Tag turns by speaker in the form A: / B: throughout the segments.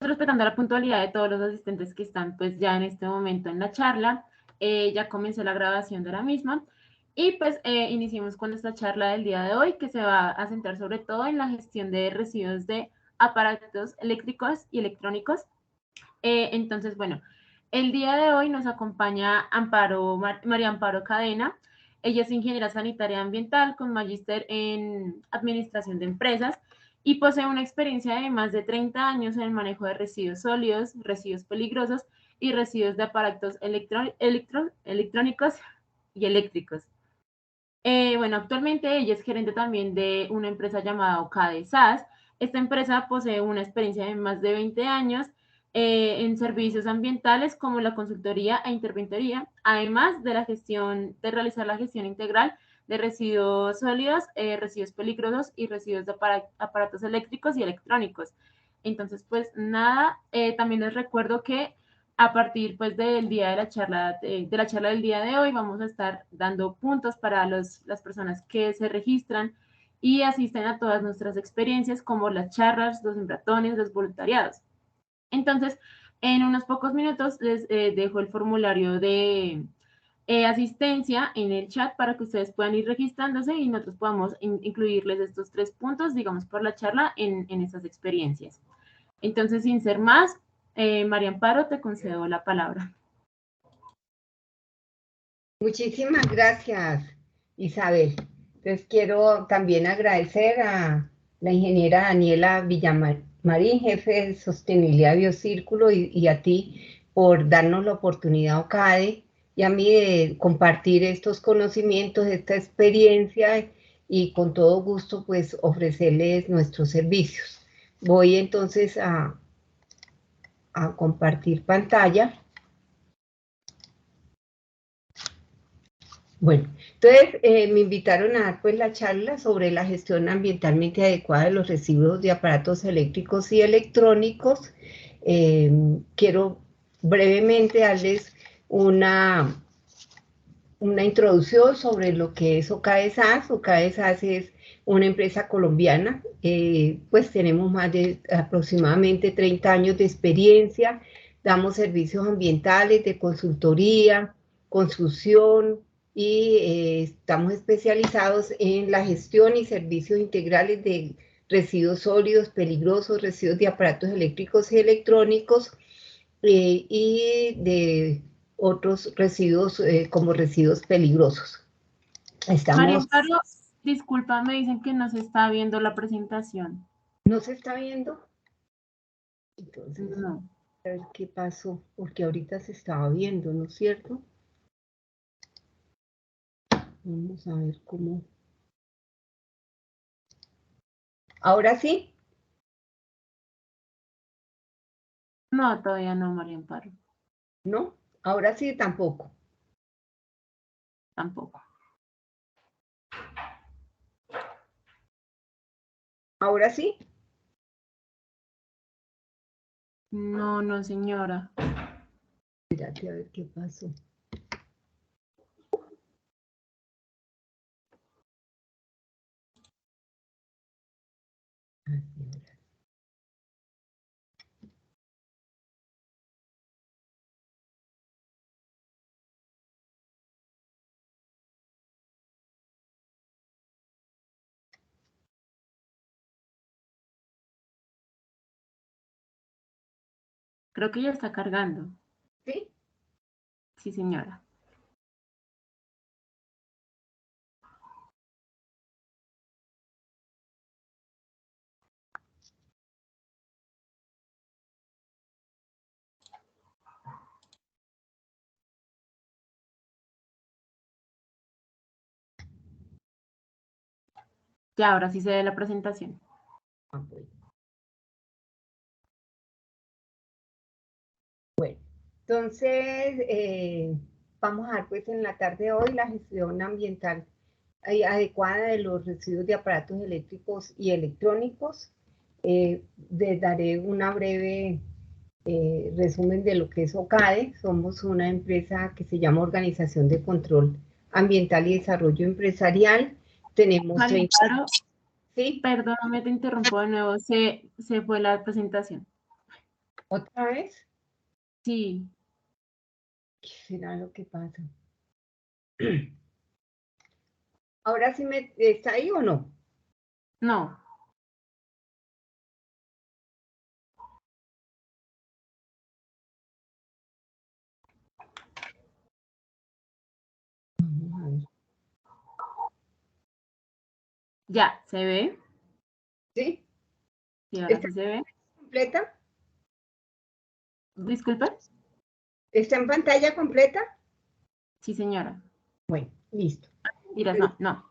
A: respetando la puntualidad de todos los asistentes que están pues ya en este momento en la charla, ya comenzó la grabación de la misma y pues iniciemos con esta charla del día de hoy que se va a centrar sobre todo en la gestión de residuos de aparatos eléctricos y electrónicos. Entonces, bueno, el día de hoy nos acompaña María Amparo Cadena. Ella es ingeniera sanitaria ambiental con magíster en administración de empresas y posee una experiencia de más de 30 años en el manejo de residuos sólidos, residuos peligrosos y residuos de aparatos electrónicos y eléctricos. Bueno, actualmente ella es gerente también de una empresa llamada Ocade SAS. Esta empresa posee una experiencia de más de 20 años en servicios ambientales como la consultoría e interventoría, además de de realizar la gestión integral de residuos sólidos, residuos peligrosos y residuos de aparatos eléctricos y electrónicos. Entonces, pues nada, también les recuerdo que a partir pues del día de la charla del día de hoy vamos a estar dando puntos para las personas que se registran y asisten a todas nuestras experiencias como las charlas, los maratones, los voluntariados. Entonces, en unos pocos minutos les dejo el formulario de asistencia en el chat para que ustedes puedan ir registrándose y nosotros podamos incluirles estos 3 puntos, digamos, por la charla en estas experiencias. Entonces, sin ser más, María Amparo, te concedo la palabra.
B: Muchísimas gracias, Isabel. Entonces quiero también agradecer a la ingeniera Daniela Villamarín, jefe de Sostenibilidad Biocírculo, y a ti por darnos la oportunidad, Ocade, y a mí de compartir estos conocimientos, esta experiencia, y con todo gusto pues ofrecerles nuestros servicios. Voy entonces a compartir pantalla. Bueno, entonces me invitaron a dar pues la charla sobre la gestión ambientalmente adecuada de los residuos de aparatos eléctricos y electrónicos. Quiero brevemente darles una introducción sobre lo que es Ocade SAS. Ocade SAS es una empresa colombiana, pues tenemos más de aproximadamente 30 años de experiencia, damos servicios ambientales de consultoría, construcción, y estamos especializados en la gestión y servicios integrales de residuos sólidos, peligrosos, residuos de aparatos eléctricos y electrónicos, y de otros residuos como residuos peligrosos.
A: María Amparo, disculpa, me dicen que no se está viendo la presentación.
B: ¿No se está viendo? Entonces,
A: no.
B: A ver qué pasó, porque ahorita se estaba viendo, ¿no es cierto? Vamos a ver cómo. ¿Ahora sí?
A: No, todavía no, María Amparo.
B: ¿No? Ahora sí tampoco.
A: Tampoco.
B: ¿Ahora sí?
A: No, no, señora.
B: Espérate a ver qué pasó.
A: Creo que ya está cargando.
B: ¿Sí?
A: Sí, señora. Ya, ahora sí se ve la presentación.
B: Bueno, entonces vamos a ver pues en la tarde de hoy la gestión ambiental adecuada de los residuos de aparatos eléctricos y electrónicos. Les daré una breve resumen de lo que es Ocade. Somos una empresa que se llama Organización de Control Ambiental y Desarrollo Empresarial. Tenemos
A: María Amparo,
B: ¿sí?
A: Perdóname, te interrumpo de nuevo. Se fue la presentación.
B: ¿Otra vez?
A: Sí,
B: ¿Qué será lo que pasa? ¿Ahora sí está ahí o no?
A: no.
B: Vamos a ver.
A: Ya, ¿se ve?
B: ¿Sí?
A: Sí, ahora
B: ¿Está
A: sí se ve.
B: completa?
A: Disculpe.
B: ¿Está en pantalla completa?
A: Sí, señora.
B: Bueno, listo.
A: Dirás, no, no.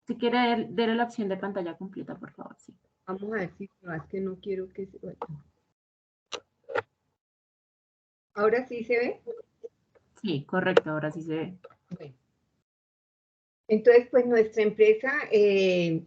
A: Si quiere, déle la opción de pantalla completa, por favor, sí.
B: Vamos a ver si no, es que no quiero que se vaya. ¿Ahora sí se ve?
A: Sí, correcto, ahora sí se ve.
B: Bueno. Entonces, pues nuestra empresa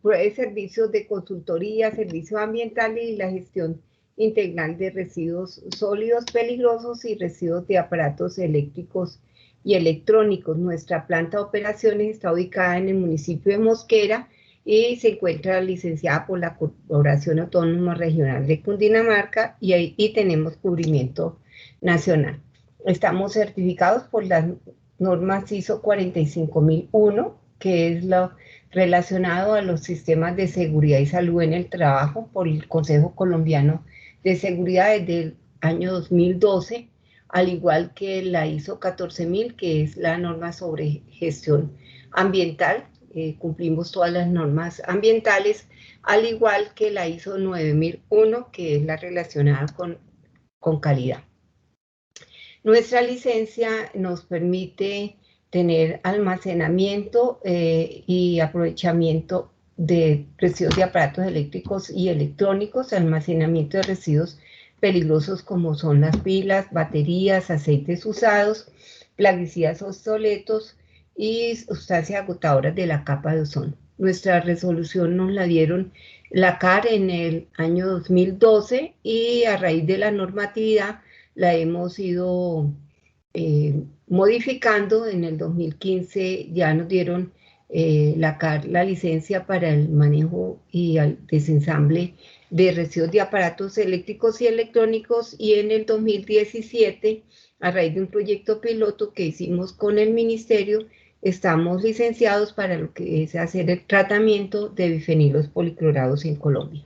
B: provee servicios de consultoría, servicios ambientales y la gestión integral de residuos sólidos peligrosos y residuos de aparatos eléctricos y electrónicos. Nuestra planta de operaciones está ubicada en el municipio de Mosquera y se encuentra licenciada por la Corporación Autónoma Regional de Cundinamarca y tenemos cubrimiento nacional. Estamos certificados por las normas ISO 45001, que es lo relacionado a los sistemas de seguridad y salud en el trabajo por el Consejo Colombiano de Seguridad desde el año 2012, al igual que la ISO 14000, que es la norma sobre gestión ambiental. Cumplimos todas las normas ambientales, al igual que la ISO 9001, que es la relacionada con calidad. Nuestra licencia nos permite tener almacenamiento y aprovechamiento de residuos de aparatos eléctricos y electrónicos, almacenamiento de residuos peligrosos como son las pilas, baterías, aceites usados, plaguicidas obsoletos y sustancias agotadoras de la capa de ozono. Nuestra resolución nos la dieron la CAR en el año 2012 y a raíz de la normatividad la hemos ido modificando. En el 2015 ya nos dieron la licencia para el manejo y el desensamble de residuos de aparatos eléctricos y electrónicos, y en el 2017, a raíz de un proyecto piloto que hicimos con el ministerio, estamos licenciados para lo que es hacer el tratamiento de bifenilos policlorados en Colombia.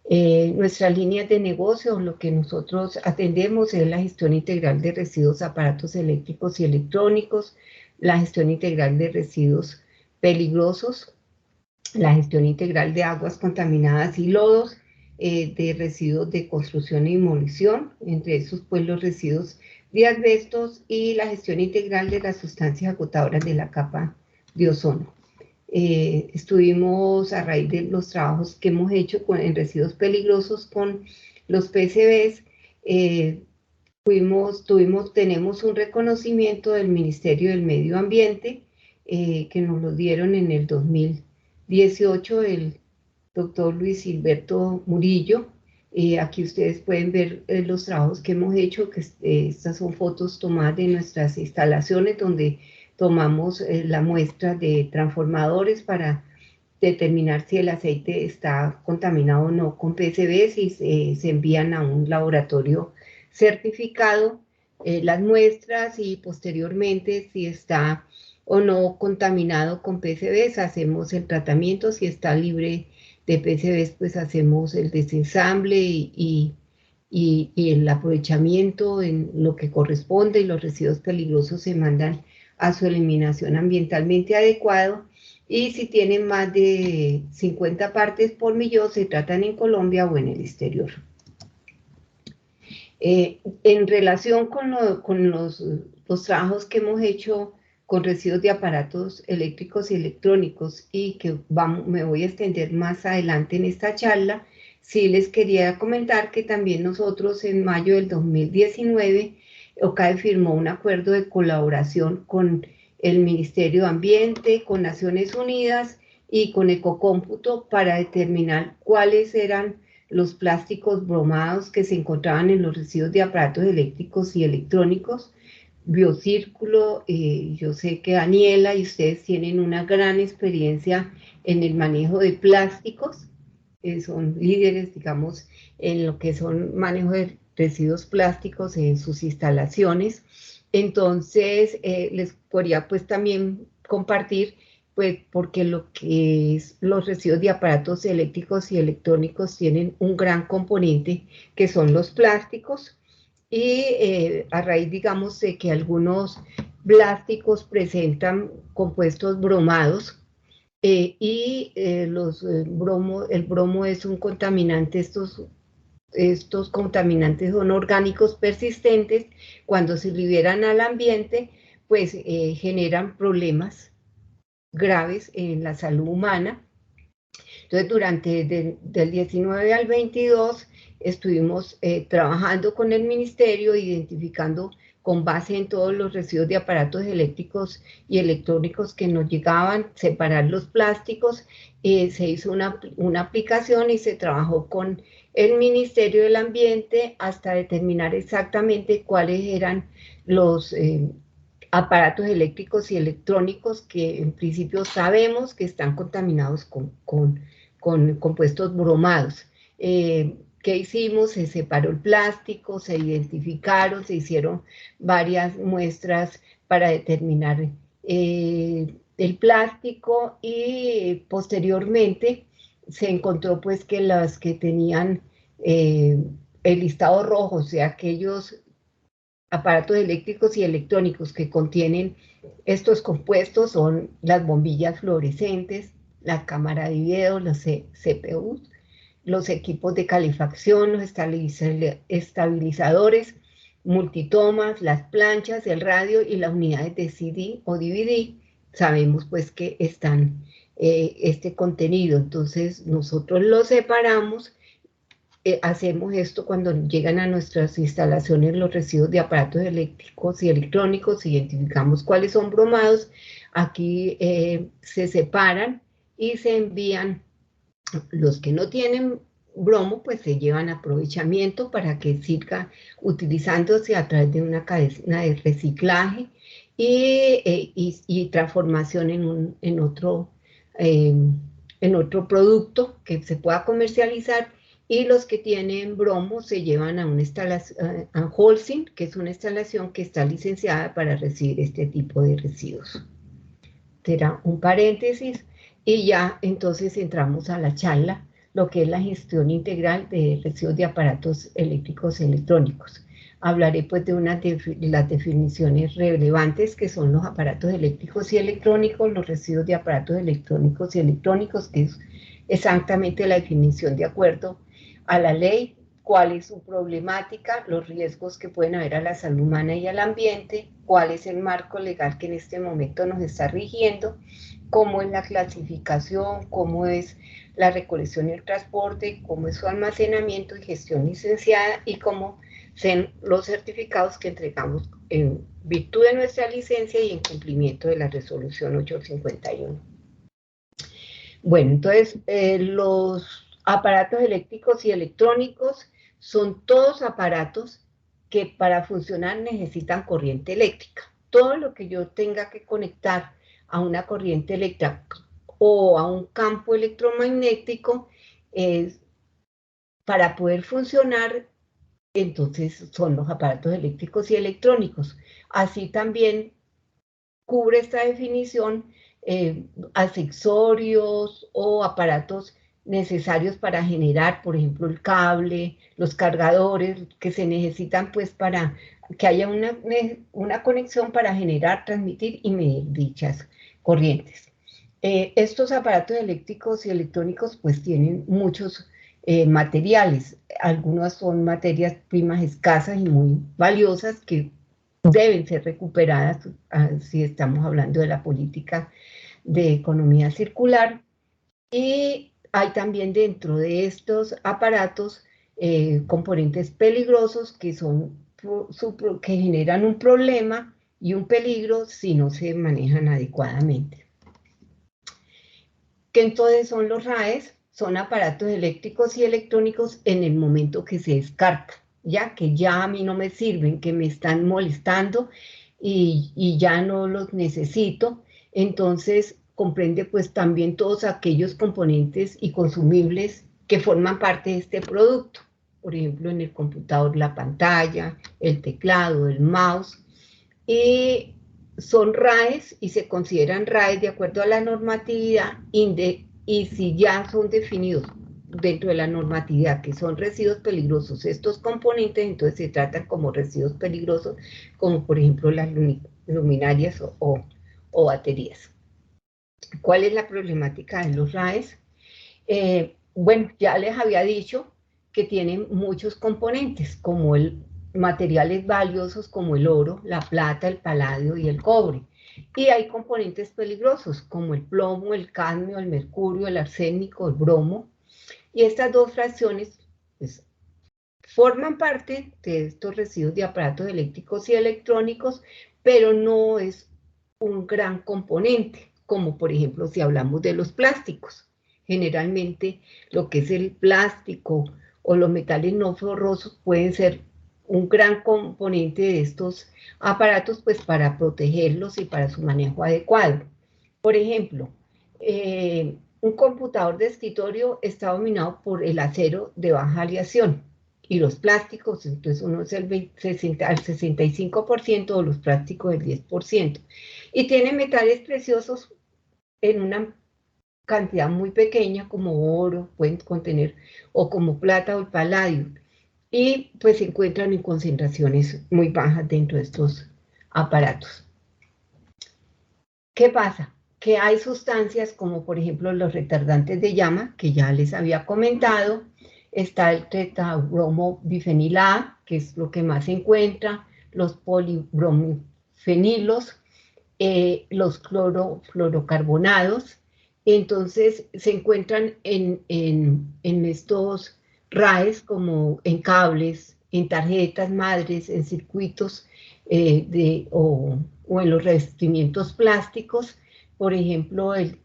B: Nuestras líneas de negocio, lo que nosotros atendemos es la gestión integral de residuos, aparatos eléctricos y electrónicos, la gestión integral de residuos peligrosos, la gestión integral de aguas contaminadas y lodos, de residuos de construcción y demolición, entre esos pues los residuos de asbestos, y la gestión integral de las sustancias agotadoras de la capa de ozono. Estuvimos a raíz de los trabajos que hemos hecho en residuos peligrosos con los PCBs, tenemos un reconocimiento del Ministerio del Medio Ambiente, que nos lo dieron en el 2018, el doctor Luis Gilberto Murillo. Aquí ustedes pueden ver los trabajos que hemos hecho, que estas son fotos tomadas de nuestras instalaciones donde tomamos la muestra de transformadores para determinar si el aceite está contaminado o no con PCBs, y se envían a un laboratorio certificado las muestras, y posteriormente si está o no contaminado con PCBs hacemos el tratamiento. Si está libre de PCBs pues hacemos el desensamble y el aprovechamiento en lo que corresponde, y los residuos peligrosos se mandan a su eliminación ambientalmente adecuado. Y si tienen más de 50 partes por millón, se tratan en Colombia o en el exterior. En relación con los trabajos que hemos hecho con residuos de aparatos eléctricos y electrónicos, y que me voy a extender más adelante en esta charla, sí les quería comentar que también nosotros en mayo del 2019, OCAE firmó un acuerdo de colaboración con el Ministerio de Ambiente, con Naciones Unidas y con Ecocómputo para determinar cuáles eran los plásticos bromados que se encontraban en los residuos de aparatos eléctricos y electrónicos. Biocírculo, yo sé que Daniela y ustedes tienen una gran experiencia en el manejo de plásticos, son líderes, digamos, en lo que son manejo de residuos plásticos en sus instalaciones. Entonces, les podría pues también compartir, pues porque lo que es los residuos de aparatos eléctricos y electrónicos tienen un gran componente que son los plásticos, y a raíz, digamos, de que algunos plásticos presentan compuestos bromados, el bromo es un contaminante. Estos contaminantes son orgánicos persistentes. Cuando se liberan al ambiente, pues generan problemas graves en la salud humana. Entonces, del 19 al 22 estuvimos trabajando con el ministerio, identificando con base en todos los residuos de aparatos eléctricos y electrónicos que nos llegaban, separar los plásticos. Se hizo una aplicación y se trabajó con el Ministerio del Ambiente hasta determinar exactamente cuáles eran los aparatos eléctricos y electrónicos que en principio sabemos que están contaminados con compuestos bromados. ¿Qué hicimos? Se separó el plástico, se identificaron, se hicieron varias muestras para determinar el plástico, y posteriormente se encontró pues que las que tenían el listado rojo, o sea, aquellos aparatos eléctricos y electrónicos que contienen estos compuestos, son las bombillas fluorescentes, la cámara de video, los CPUs, los equipos de calefacción, los estabilizadores, multitomas, las planchas, el radio y las unidades de CD o DVD. Sabemos pues que están este contenido. Entonces nosotros lo separamos. Hacemos esto cuando llegan a nuestras instalaciones los residuos de aparatos eléctricos y electrónicos, identificamos cuáles son bromados. Aquí se separan y se envían. Los que no tienen bromo, pues se llevan a aprovechamiento para que siga utilizándose a través de una cadena de reciclaje y transformación en otro producto que se pueda comercializar. Y los que tienen bromo se llevan a una instalación, a Holcim, que es una instalación que está licenciada para recibir este tipo de residuos. Será un paréntesis. Y ya entonces entramos a la charla, lo que es la gestión integral de residuos de aparatos eléctricos y electrónicos. Hablaré pues de las definiciones relevantes, que son los aparatos eléctricos y electrónicos, los residuos de aparatos electrónicos y electrónicos, que es exactamente la definición de acuerdo a la ley, cuál es su problemática, los riesgos que pueden haber a la salud humana y al ambiente, cuál es el marco legal que en este momento nos está rigiendo, cómo es la clasificación, cómo es la recolección y el transporte, cómo es su almacenamiento y gestión licenciada, y cómo son los certificados que entregamos en virtud de nuestra licencia y en cumplimiento de la resolución 851. Bueno, entonces los aparatos eléctricos y electrónicos son todos aparatos que para funcionar necesitan corriente eléctrica. Todo lo que yo tenga que conectar a una corriente eléctrica o a un campo electromagnético para poder funcionar, entonces son los aparatos eléctricos y electrónicos. Así también cubre esta definición accesorios o aparatos necesarios para generar, por ejemplo, el cable, los cargadores que se necesitan pues para que haya una conexión para generar, transmitir y medir dichas corrientes. Estos aparatos eléctricos y electrónicos pues tienen muchos materiales. Algunos son materias primas escasas y muy valiosas que deben ser recuperadas si estamos hablando de la política de economía circular. Y hay también dentro de estos aparatos componentes peligrosos que generan un problema y un peligro si no se manejan adecuadamente. ¿Qué entonces son los RAEs? Son aparatos eléctricos y electrónicos en el momento que se descartan, ya que ya a mí no me sirven, que me están molestando y ya no los necesito. Entonces comprende pues también todos aquellos componentes y consumibles que forman parte de este producto. por ejemplo, en el computador la pantalla, el teclado, el mouse, y son RAEs y se consideran RAEs de acuerdo a la normatividad y si ya son definidos dentro de la normatividad que son residuos peligrosos estos componentes, entonces se tratan como residuos peligrosos, como por ejemplo las luminarias o baterías. ¿Cuál es la problemática de los RAEs? Bueno, ya les había dicho que tienen muchos componentes, como materiales valiosos como el oro, la plata, el paladio y el cobre. Y hay componentes peligrosos como el plomo, el cadmio, el mercurio, el arsénico, el bromo. Y estas dos fracciones pues, forman parte de estos residuos de aparatos eléctricos y electrónicos, pero no es un gran componente, como por ejemplo si hablamos de los plásticos. Generalmente lo que es el plástico o los metales no ferrosos pueden ser un gran componente de estos aparatos, pues para protegerlos y para su manejo adecuado. Por ejemplo, un computador de escritorio está dominado por el acero de baja aleación y los plásticos, entonces uno es el 65% o los plásticos el 10%. Y tiene metales preciosos en una cantidad muy pequeña como oro, pueden contener, o como plata o el paladio, y pues se encuentran en concentraciones muy bajas dentro de estos aparatos. ¿Qué pasa? Que hay sustancias como por ejemplo los retardantes de llama, que ya les había comentado, está el tetrabromobifenil A, que es lo que más se encuentra, los polibromifenilos, los clorofluorocarbonados, entonces se encuentran en estos RAEs como en cables, en tarjetas madres, en circuitos o en los revestimientos plásticos. Por ejemplo, el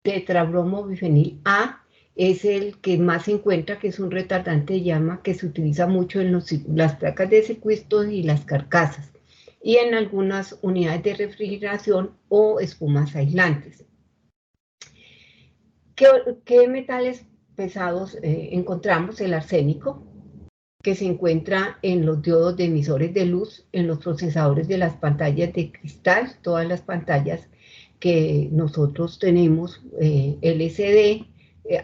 B: tetrabromobifenil A es el que más se encuentra, que es un retardante de llama que se utiliza mucho en las placas de circuitos y las carcasas, y en algunas unidades de refrigeración o espumas aislantes. ¿Qué metales pesados encontramos? El arsénico, que se encuentra en los diodos de emisores de luz, en los procesadores de las pantallas de cristal, todas las pantallas que nosotros tenemos, LCD,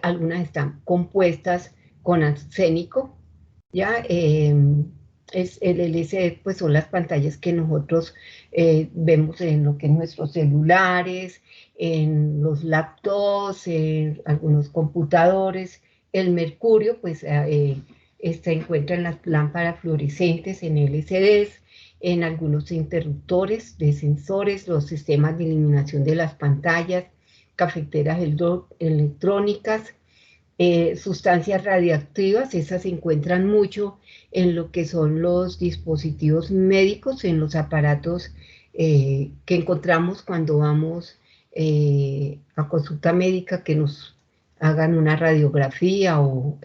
B: algunas están compuestas con arsénico, ¿ya? Es el LCD, pues son las pantallas que nosotros vemos en lo que es nuestros celulares, en los laptops, en algunos computadores. El mercurio, pues se encuentra en las lámparas fluorescentes, en LCDs, en algunos interruptores de sensores, los sistemas de iluminación de las pantallas, cafeteras electrónicas, sustancias radiactivas, esas se encuentran mucho en lo que son los dispositivos médicos, en los aparatos que encontramos cuando vamos a consulta médica, que nos hagan una radiografía o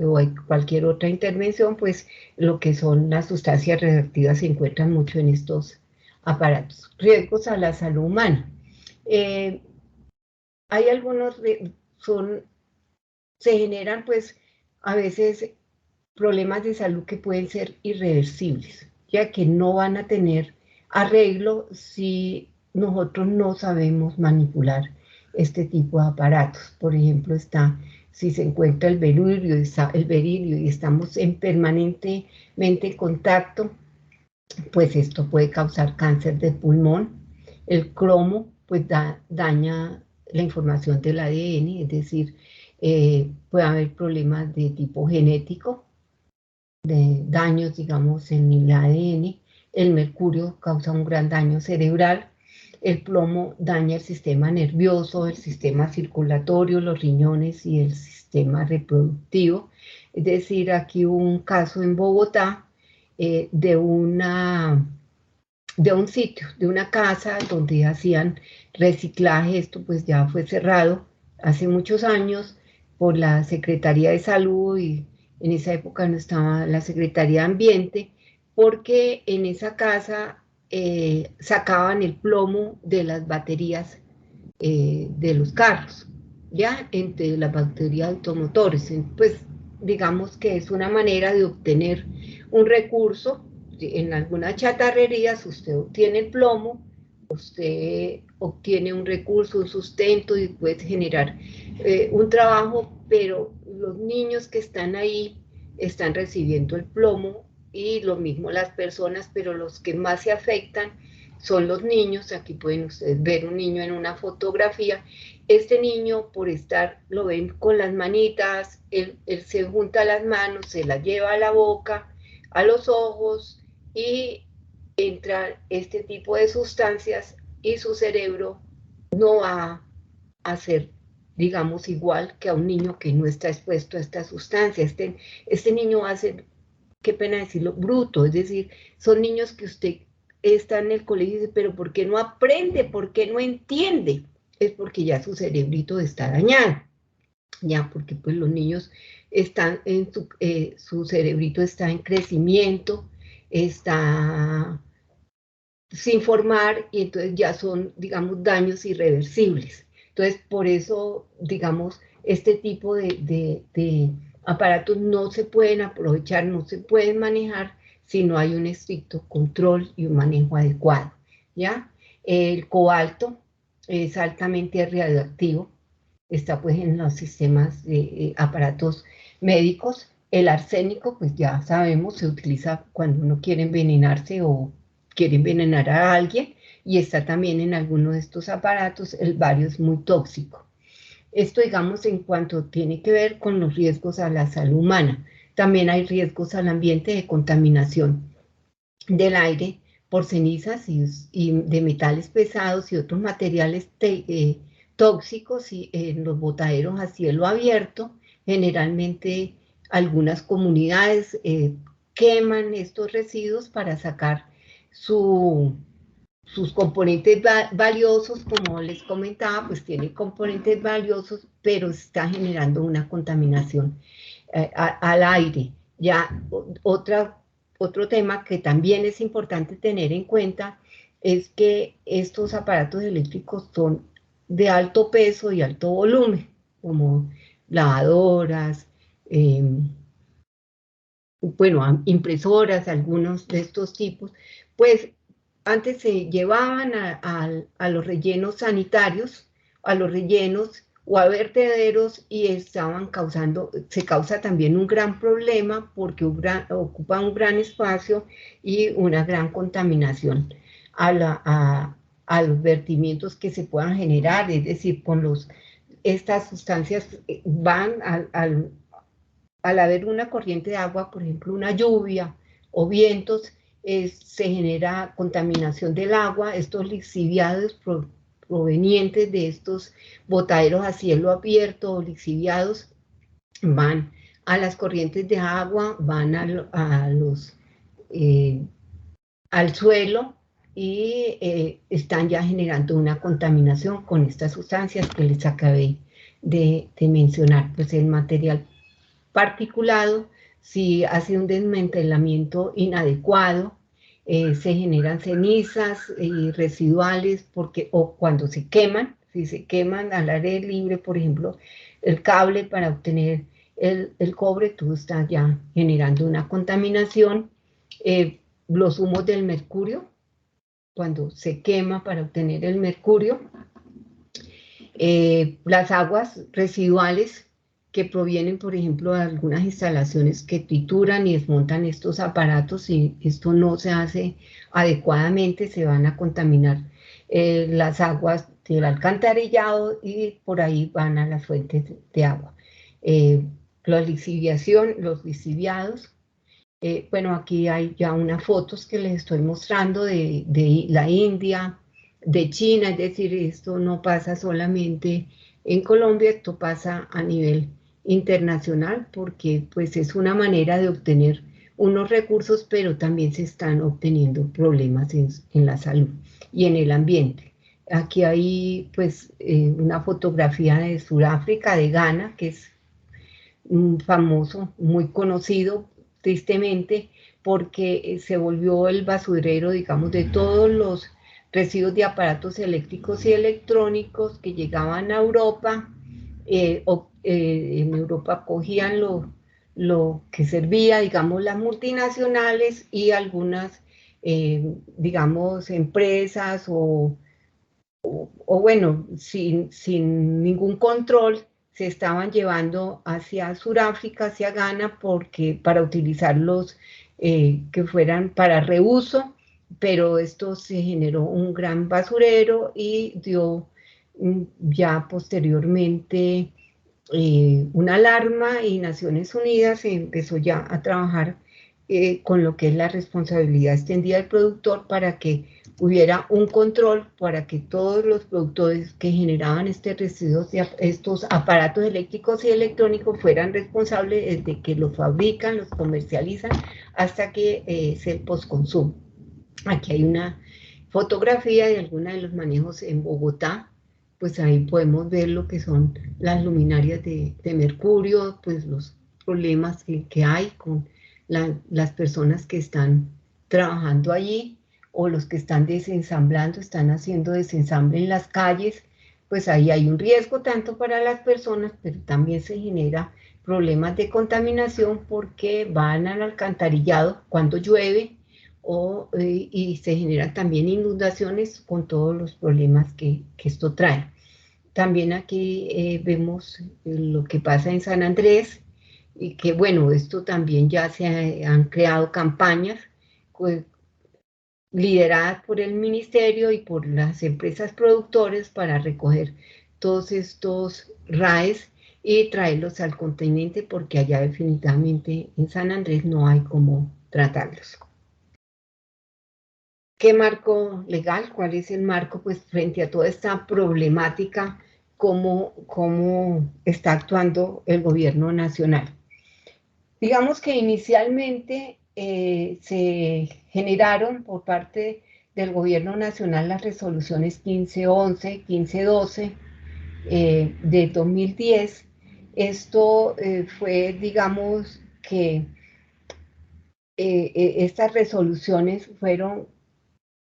B: cualquier otra intervención, pues lo que son las sustancias radiactivas se encuentran mucho en estos aparatos. Riesgos a la salud humana. Hay algunos, se generan pues a veces problemas de salud que pueden ser irreversibles, ya que no van a tener arreglo si nosotros no sabemos manipular este tipo de aparatos. Por ejemplo, si se encuentra el berilio y estamos en permanentemente contacto, pues esto puede causar cáncer de pulmón. El cromo pues daña la información del ADN, es decir, puede haber problemas de tipo genético, de daños, digamos, en el ADN. El mercurio causa un gran daño cerebral. El plomo daña el sistema nervioso, el sistema circulatorio, los riñones y el sistema reproductivo. Es decir, aquí hubo un caso en Bogotá de un sitio, de una casa donde hacían reciclaje. Esto pues ya fue cerrado hace muchos años por la Secretaría de Salud, y en esa época no estaba la Secretaría de Ambiente, porque en esa casa sacaban el plomo de las baterías de los carros, ya entre las baterías automotores. Pues digamos que es una manera de obtener un recurso. En algunas chatarrerías usted obtiene el plomo, usted obtiene un recurso, un sustento y puede generar un trabajo, pero los niños que están ahí están recibiendo el plomo y lo mismo las personas, pero los que más se afectan son los niños. Aquí pueden ustedes ver un niño en una fotografía. Este niño, por estar, lo ven con las manitas, él se junta las manos, se las lleva a la boca, a los ojos, y entra este tipo de sustancias y su cerebro no va a ser, digamos, igual que a un niño que no está expuesto a esta sustancia. Este niño va a ser, qué pena decirlo, bruto, es decir, son niños que usted está en el colegio y dice, pero ¿por qué no aprende? ¿Por qué no entiende? Es porque ya su cerebrito está dañado, ya porque pues los niños están en su cerebrito está en crecimiento, está sin formar y entonces ya son, digamos, daños irreversibles. Entonces, por eso, digamos, este tipo de aparatos no se pueden aprovechar, no se pueden manejar si no hay un estricto control y un manejo adecuado, ¿ya? El cobalto es altamente radioactivo, está pues en los sistemas de aparatos médicos. El arsénico, pues ya sabemos, se utiliza cuando uno quiere envenenarse o quiere envenenar a alguien, y está también en alguno de estos aparatos. El bario es muy tóxico. Esto, digamos, en cuanto tiene que ver con los riesgos a la salud humana. También hay riesgos al ambiente de contaminación del aire por cenizas y de metales pesados y otros materiales tóxicos y en los botaderos a cielo abierto. Generalmente algunas comunidades queman estos residuos para sacar sus componentes valiosos. Como les comentaba, pues tiene componentes valiosos, pero está generando una contaminación al aire. Ya otro tema que también es importante tener en cuenta es que estos aparatos eléctricos son de alto peso y alto volumen, como lavadoras, eh, bueno, impresoras, algunos de estos tipos. Pues antes se llevaban a los rellenos sanitarios, a los rellenos o a vertederos, y se causa también un gran problema porque ocupa un gran espacio y una gran contaminación a los vertimientos que se puedan generar. Es decir, estas sustancias van al haber una corriente de agua, por ejemplo, una lluvia o vientos, se genera contaminación del agua. Estos lixiviados provenientes de estos botaderos a cielo abierto o lixiviados van a las corrientes de agua, van al suelo, y están ya generando una contaminación con estas sustancias que les acabé de mencionar. Pues el material particulado, si hace un desmantelamiento inadecuado, se generan cenizas residuales, o cuando se queman, si se queman al aire libre, por ejemplo, el cable para obtener el cobre, todo está ya generando una contaminación. Los humos del mercurio, cuando se quema para obtener el mercurio. Las aguas residuales que provienen, por ejemplo, de algunas instalaciones que trituran y desmontan estos aparatos, y esto no se hace adecuadamente, se van a contaminar las aguas del alcantarillado y por ahí van a las fuentes de agua. La lixiviación, los lixiviados. Bueno, aquí hay ya unas fotos que les estoy mostrando de la India, de China. Es decir, esto no pasa solamente en Colombia, esto pasa a nivel internacional, porque pues es una manera de obtener unos recursos, pero también se están obteniendo problemas en la salud y en el ambiente. Aquí hay pues una fotografía de Sudáfrica, de Ghana, que es famoso, muy conocido, tristemente, porque se volvió el basurero, digamos, de todos los residuos de aparatos eléctricos y electrónicos que llegaban a Europa. En Europa cogían lo que servía, digamos, las multinacionales y algunas, digamos, empresas o bueno, sin ningún control, se estaban llevando hacia Sudáfrica, hacia Ghana, porque para utilizarlos que fueran para reuso, pero esto se generó un gran basurero y dio ya posteriormente una alarma y Naciones Unidas empezó ya a trabajar con lo que es la responsabilidad extendida del productor para que hubiera un control para que todos los productores que generaban estos aparatos eléctricos y electrónicos fueran responsables desde que los fabrican, los comercializan, hasta que es el postconsumo. Aquí hay una fotografía de algunos de los manejos en Bogotá, pues ahí podemos ver lo que son las luminarias de mercurio, pues los problemas que hay con las personas que están trabajando allí o los que están desensamblando, están haciendo desensamble en las calles, pues ahí hay un riesgo tanto para las personas, pero también se genera problemas de contaminación porque van al alcantarillado cuando llueve y se generan también inundaciones con todos los problemas que esto trae. También aquí vemos lo que pasa en San Andrés, y que bueno, esto también ya se han creado campañas pues, lideradas por el ministerio y por las empresas productores para recoger todos estos RAEs y traerlos al continente porque allá definitivamente en San Andrés no hay cómo tratarlos. ¿Qué marco legal? ¿Cuál es el marco? Pues frente a toda esta problemática, ¿cómo está actuando el gobierno nacional? Digamos que inicialmente se generaron por parte del gobierno nacional las resoluciones 1511, 1512 de 2010. Esto fue, digamos, que estas resoluciones fueron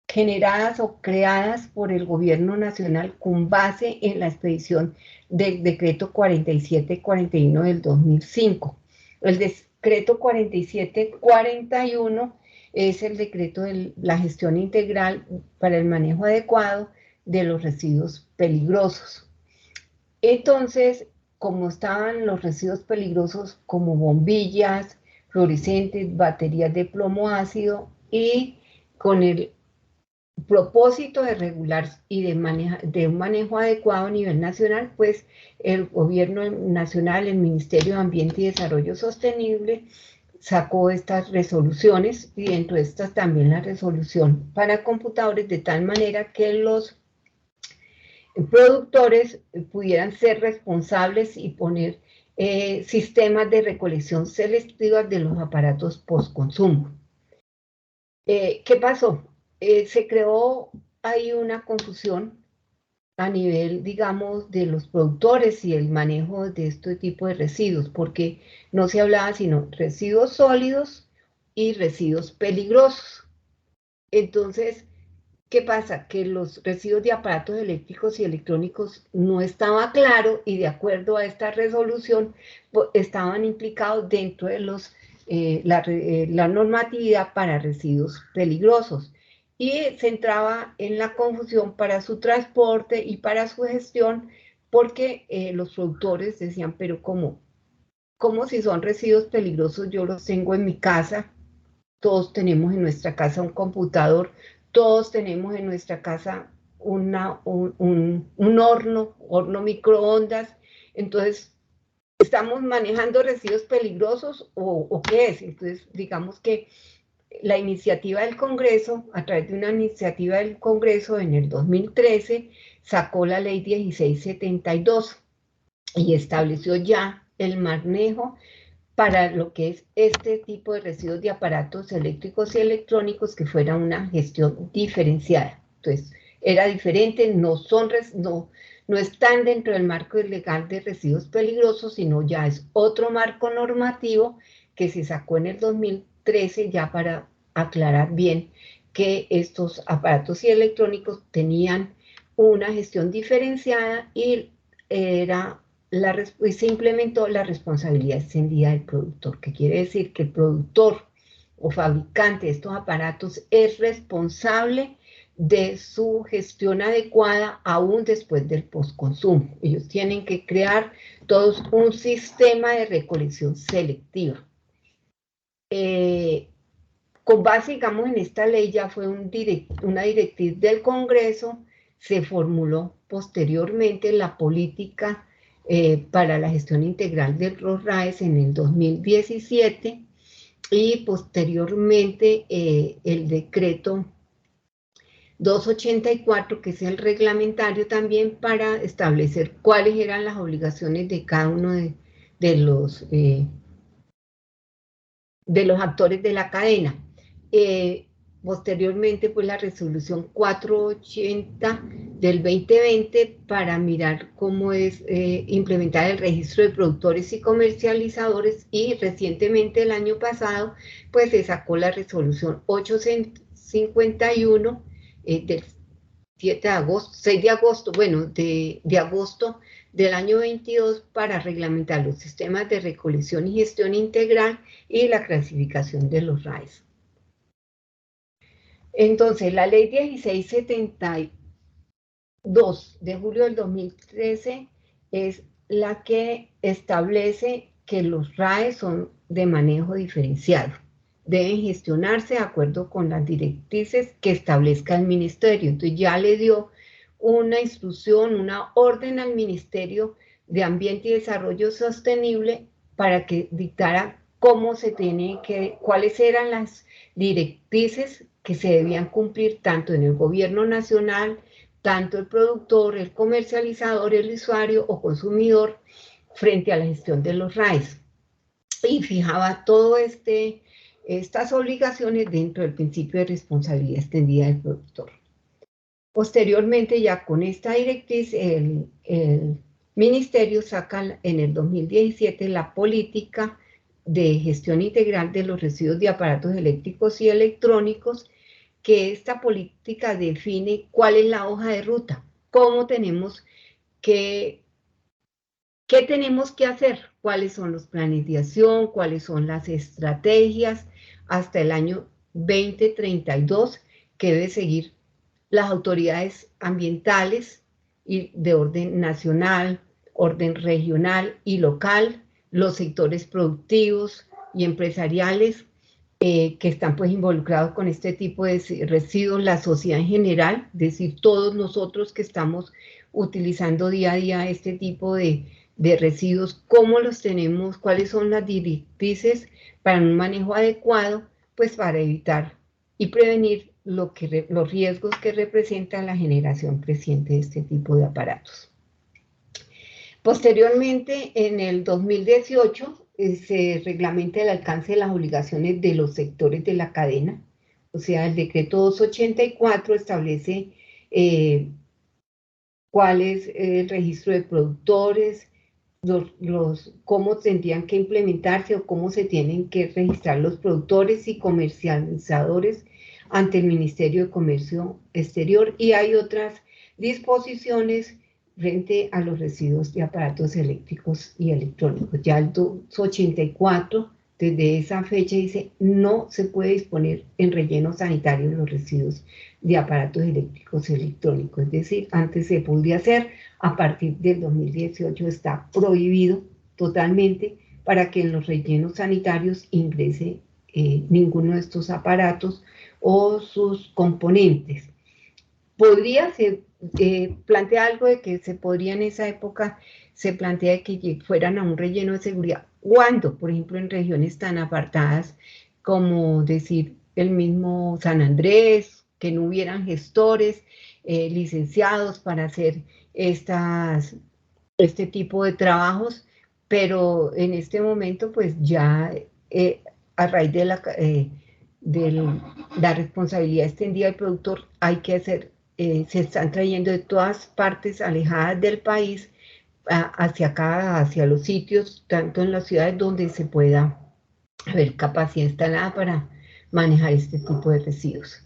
B: generadas o creadas por el gobierno nacional con base en la expedición del decreto 4741 del 2005. El decreto 4741 es el decreto de la gestión integral para el manejo adecuado de los residuos peligrosos. Entonces, como estaban los residuos peligrosos como bombillas, fluorescentes, baterías de plomo ácido y con el propósito de regular y de un manejo adecuado a nivel nacional, pues el gobierno nacional, el Ministerio de Ambiente y Desarrollo Sostenible, sacó estas resoluciones y dentro de estas también la resolución para computadores de tal manera que los productores pudieran ser responsables y poner sistemas de recolección selectiva de los aparatos postconsumo. ¿Qué pasó? Se creó ahí una confusión a nivel, digamos, de los productores y el manejo de este tipo de residuos, porque no se hablaba sino residuos sólidos y residuos peligrosos. Entonces, ¿qué pasa? Que los residuos de aparatos eléctricos y electrónicos no estaba claro y de acuerdo a esta resolución estaban implicados dentro de la normatividad para residuos peligrosos y se entraba en la confusión para su transporte y para su gestión porque los productores decían, pero ¿cómo si son residuos peligrosos yo los tengo en mi casa? Todos tenemos en nuestra casa un computador, todos tenemos en nuestra casa un horno microondas, entonces, ¿estamos manejando residuos peligrosos o qué es? Entonces, digamos que la iniciativa del Congreso, a través de una iniciativa del Congreso en el 2013, sacó la ley 1672 y estableció ya el manejo para lo que es este tipo de residuos de aparatos eléctricos y electrónicos que fuera una gestión diferenciada. Entonces, era diferente, no están dentro del marco legal de residuos peligrosos, sino ya es otro marco normativo que se sacó en el 2013 ya para aclarar bien que estos aparatos y electrónicos tenían una gestión diferenciada y era se implementó la responsabilidad extendida del productor, que quiere decir que el productor o fabricante de estos aparatos es responsable de su gestión adecuada aún después del postconsumo. Ellos tienen que crear todos un sistema de recolección selectiva. Con base, digamos, en esta ley ya fue una directriz del Congreso, se formuló posteriormente la política para la gestión integral de los RAEs en el 2017 y posteriormente el decreto 284, que es el reglamentario también para establecer cuáles eran las obligaciones de cada uno de los actores de la cadena. Posteriormente, pues la resolución 480 del 2020 para mirar cómo es implementar el registro de productores y comercializadores, y recientemente el año pasado pues se sacó la resolución 851 del 6 de agosto, bueno, de agosto del año 22 para reglamentar los sistemas de recolección y gestión integral y la clasificación de los RAEs. Entonces, la ley 1672 de julio del 2013 es la que establece que los RAEs son de manejo diferenciado. Deben gestionarse de acuerdo con las directrices que establezca el ministerio. Entonces ya le dio una instrucción, una orden al Ministerio de Ambiente y Desarrollo Sostenible para que dictara cuáles eran las directrices que se debían cumplir tanto en el gobierno nacional, tanto el productor, el comercializador, el usuario o consumidor frente a la gestión de los RAEs. Y fijaba todo estas obligaciones dentro del principio de responsabilidad extendida del productor. Posteriormente, ya con esta directriz, el ministerio saca en el 2017 la política de gestión integral de los residuos de aparatos eléctricos y electrónicos, que esta política define cuál es la hoja de ruta, cómo tenemos ¿qué tenemos que hacer? ¿Cuáles son los planes de acción? ¿Cuáles son las estrategias hasta el año 2032 que debe seguir las autoridades ambientales y de orden nacional, orden regional y local, los sectores productivos y empresariales que están pues involucrados con este tipo de residuos, la sociedad en general, es decir, todos nosotros que estamos utilizando día a día este tipo de residuos, cómo los tenemos, cuáles son las directrices para un manejo adecuado, pues para evitar y prevenir los riesgos que representa la generación creciente de este tipo de aparatos. Posteriormente, en el 2018, se reglamenta el alcance de las obligaciones de los sectores de la cadena, o sea, el decreto 284 establece cuál es el registro de productores, cómo tendrían que implementarse o cómo se tienen que registrar los productores y comercializadores ante el Ministerio de Comercio Exterior, y hay otras disposiciones frente a los residuos de aparatos eléctricos y electrónicos. Ya el 284, desde esa fecha, dice no se puede disponer en relleno sanitario los residuos de aparatos eléctricos y electrónicos. Es decir, antes se podía hacer, a partir del 2018 está prohibido totalmente para que en los rellenos sanitarios ingrese ninguno de estos aparatos o sus componentes. Podría ser, plantea algo de que se podría en esa época, se plantea que fueran a un relleno de seguridad. ¿Cuándo? Por ejemplo, en regiones tan apartadas como decir el mismo San Andrés, que no hubieran gestores licenciados para hacer este tipo de trabajos, pero en este momento pues ya a raíz de la responsabilidad extendida del productor hay que hacer, se están trayendo de todas partes alejadas del país hacia acá, hacia los sitios, tanto en las ciudades donde se pueda haber capacidad instalada para manejar este tipo de residuos.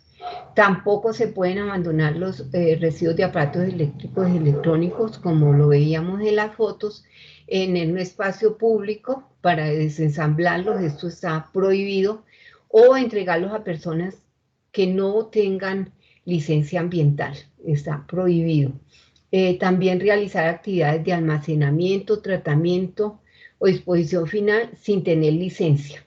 B: Tampoco se pueden abandonar los residuos de aparatos eléctricos y electrónicos, como lo veíamos en las fotos, en un espacio público para desensamblarlos, esto está prohibido, o entregarlos a personas que no tengan licencia ambiental, está prohibido. También realizar actividades de almacenamiento, tratamiento o disposición final sin tener licencia.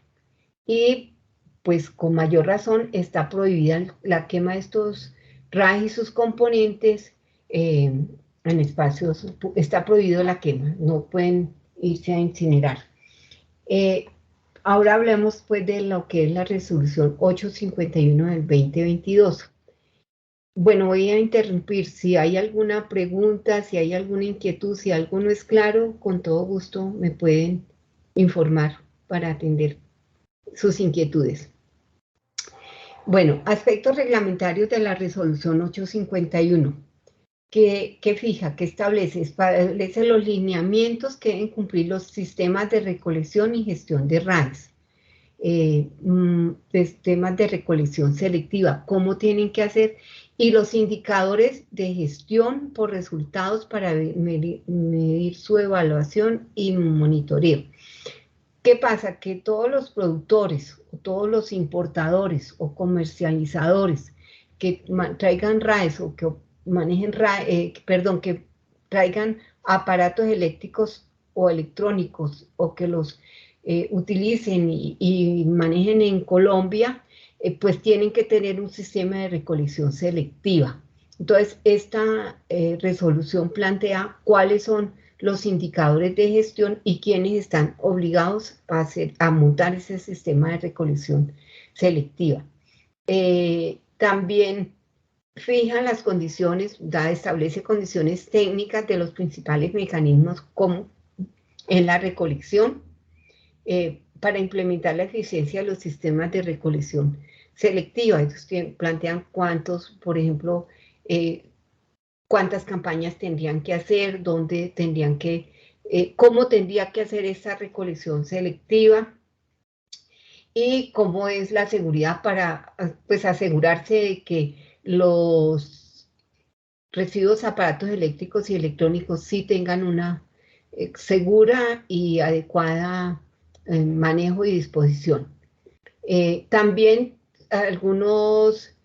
B: Y pues con mayor razón está prohibida la quema de estos RAES y sus componentes en espacios, está prohibido la quema, no pueden irse a incinerar. Ahora hablemos pues de lo que es la resolución 851 del 2022. Bueno, voy a interrumpir. Si hay alguna pregunta, si hay alguna inquietud, si algo no es claro, con todo gusto me pueden informar para atender sus inquietudes. Bueno, aspectos reglamentarios de la resolución 851, que fija, que establece los lineamientos que deben cumplir los sistemas de recolección y gestión de RAES. Sistemas de recolección selectiva, cómo tienen que hacer, y los indicadores de gestión por resultados para medir su evaluación y monitoreo. ¿Qué pasa? Que todos los productores, o todos los importadores o comercializadores que traigan RAES o que manejen que traigan aparatos eléctricos o electrónicos o que los utilicen y manejen en Colombia, pues tienen que tener un sistema de recolección selectiva. Entonces, esta resolución plantea cuáles son los indicadores de gestión y quienes están obligados a montar ese sistema de recolección selectiva. También fija las condiciones, establece condiciones técnicas de los principales mecanismos como en la recolección, para implementar la eficiencia de los sistemas de recolección selectiva. Entonces, plantean cuántos, por ejemplo, cuántas campañas tendrían que hacer, dónde tendrían que, cómo tendría que hacer esa recolección selectiva y cómo es la seguridad para, pues, asegurarse de que los residuos, aparatos eléctricos y electrónicos sí tengan una segura y adecuada manejo y disposición. También algunos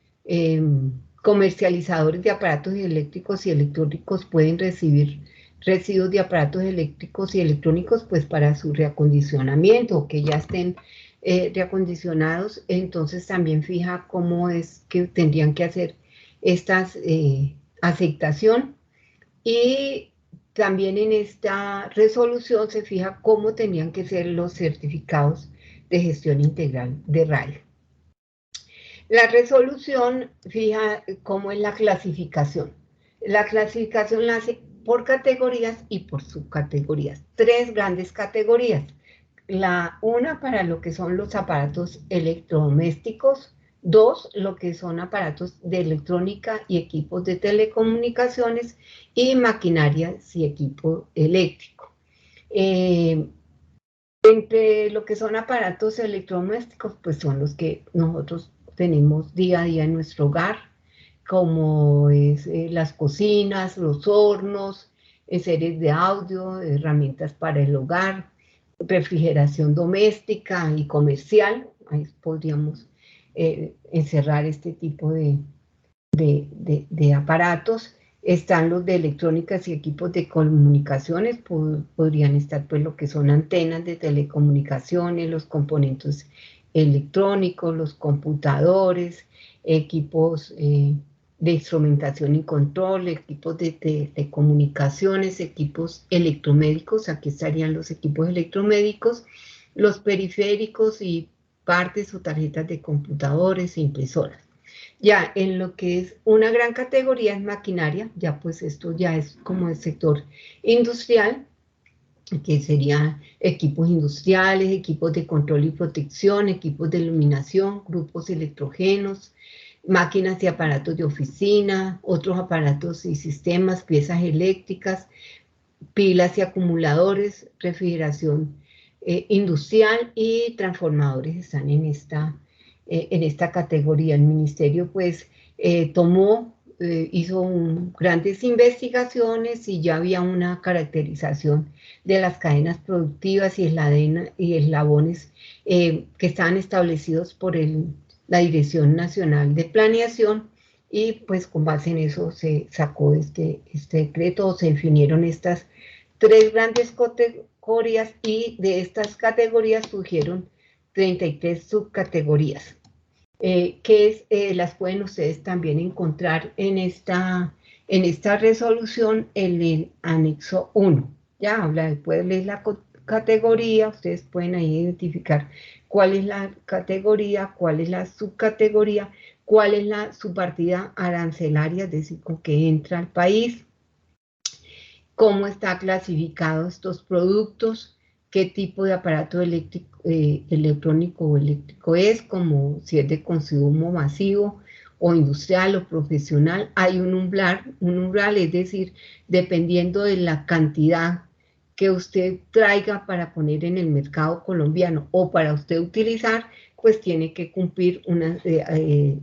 B: comercializadores de aparatos eléctricos y electrónicos pueden recibir residuos de aparatos eléctricos y electrónicos pues para su reacondicionamiento, que ya estén reacondicionados. Entonces también fija cómo es que tendrían que hacer esta aceptación, y también en esta resolución se fija cómo tendrían que ser los certificados de gestión integral de RAE. La resolución fija cómo es la clasificación. La clasificación la hace por categorías y por subcategorías. 3 grandes categorías. Una para lo que son los aparatos electrodomésticos, 2 lo que son aparatos de electrónica y equipos de telecomunicaciones, y maquinarias y equipo eléctrico. Entre lo que son aparatos electrodomésticos, pues son los que nosotros tenemos día a día en nuestro hogar, como es las cocinas, los hornos, series de audio, herramientas para el hogar, refrigeración doméstica y comercial. Ahí podríamos encerrar este tipo de aparatos. Están los de electrónicas y equipos de comunicaciones, podrían estar pues lo que son antenas de telecomunicaciones, los componentes electrónicos, los computadores, equipos de instrumentación y control, equipos de comunicaciones, equipos electromédicos. Aquí estarían los equipos electromédicos, los periféricos y partes o tarjetas de computadores e impresoras. Ya en lo que es una gran categoría es maquinaria, ya pues esto ya es como el sector industrial, que serían equipos industriales, equipos de control y protección, equipos de iluminación, grupos electrógenos, máquinas y aparatos de oficina, otros aparatos y sistemas, piezas eléctricas, pilas y acumuladores, refrigeración industrial y transformadores están en esta categoría. El ministerio pues tomó hizo grandes investigaciones y ya había una caracterización de las cadenas productivas y eslabones que estaban establecidos por la Dirección Nacional de Planeación, y pues con base en eso se sacó este decreto, se definieron estas 3 grandes categorías, y de estas categorías surgieron 33 subcategorías, que las pueden ustedes también encontrar en esta resolución en el anexo 1. Ya habla, después leer la categoría, ustedes pueden ahí identificar cuál es la categoría, cuál es la subcategoría, cuál es la subpartida arancelaria, es decir, con que entra al país, cómo está clasificado estos productos, qué tipo de aparato electrónico o eléctrico es, como si es de consumo masivo o industrial o profesional. Hay un umbral, es decir, dependiendo de la cantidad que usted traiga para poner en el mercado colombiano o para usted utilizar, pues tiene que cumplir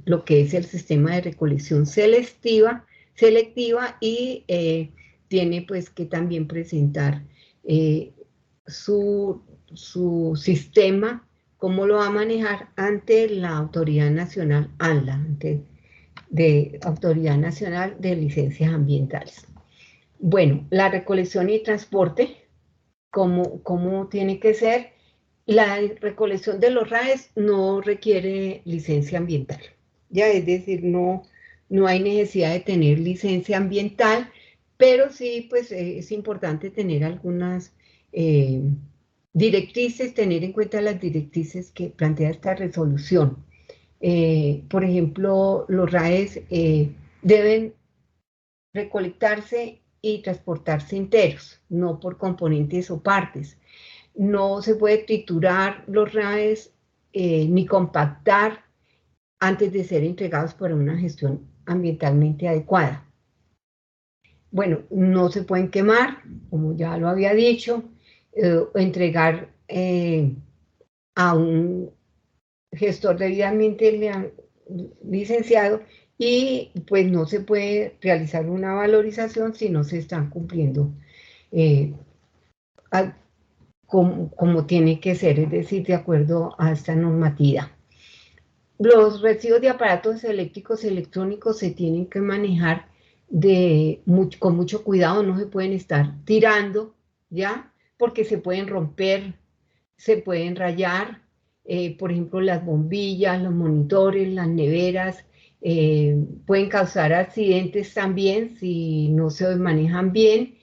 B: lo que es el sistema de recolección selectiva y tiene pues que también presentar su sistema, cómo lo va a manejar ante la Autoridad Nacional, ANLA, Autoridad Nacional de Licencias Ambientales. Bueno, la recolección y transporte, ¿cómo tiene que ser? La recolección de los RAEs no requiere licencia ambiental, ya, es decir, no hay necesidad de tener licencia ambiental, pero sí, pues es importante tener algunas directrices, tener en cuenta las directrices que plantea esta resolución. Por ejemplo, los RAEs deben recolectarse y transportarse enteros, no por componentes o partes. No se puede triturar los RAEs ni compactar antes de ser entregados para una gestión ambientalmente adecuada. Bueno, no se pueden quemar, como ya lo había dicho, entregar a un gestor debidamente licenciado, y pues no se puede realizar una valorización si no se están cumpliendo como tiene que ser, es decir, de acuerdo a esta normativa. Los residuos de aparatos eléctricos y electrónicos se tienen que manejar con mucho cuidado, no se pueden estar tirando, ¿ya? Porque se pueden romper, se pueden rayar, por ejemplo, las bombillas, los monitores, las neveras, pueden causar accidentes también si no se manejan bien,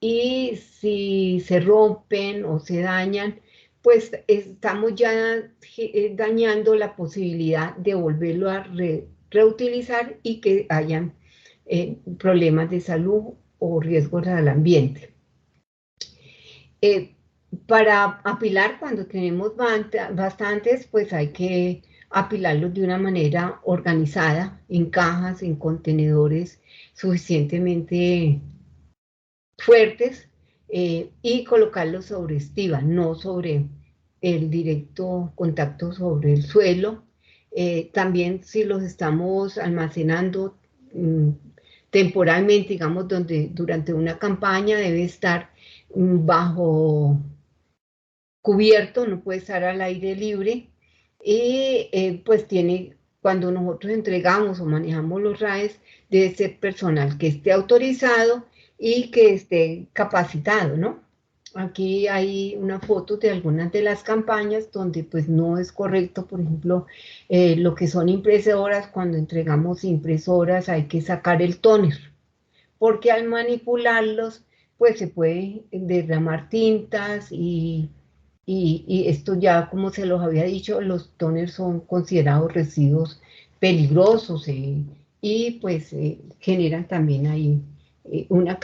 B: y si se rompen o se dañan, pues estamos ya dañando la posibilidad de volverlo a reutilizar y que hayan problemas de salud o riesgos al ambiente. Para apilar, cuando tenemos bastantes, pues hay que apilarlos de una manera organizada, en cajas, en contenedores suficientemente fuertes, y colocarlos sobre estiba, no sobre el directo contacto sobre el suelo. También si los estamos almacenando temporalmente, digamos, durante una campaña, debe estar bajo cubierto, no puede estar al aire libre, y pues cuando nosotros entregamos o manejamos los RAEs, debe ser personal que esté autorizado y que esté capacitado, ¿no? Aquí hay una foto de algunas de las campañas donde pues no es correcto, por ejemplo, lo que son impresoras. Cuando entregamos impresoras hay que sacar el tóner, porque al manipularlos pues se puede derramar tintas, y esto ya, como se los había dicho, los tóners son considerados residuos peligrosos, y pues generan también ahí una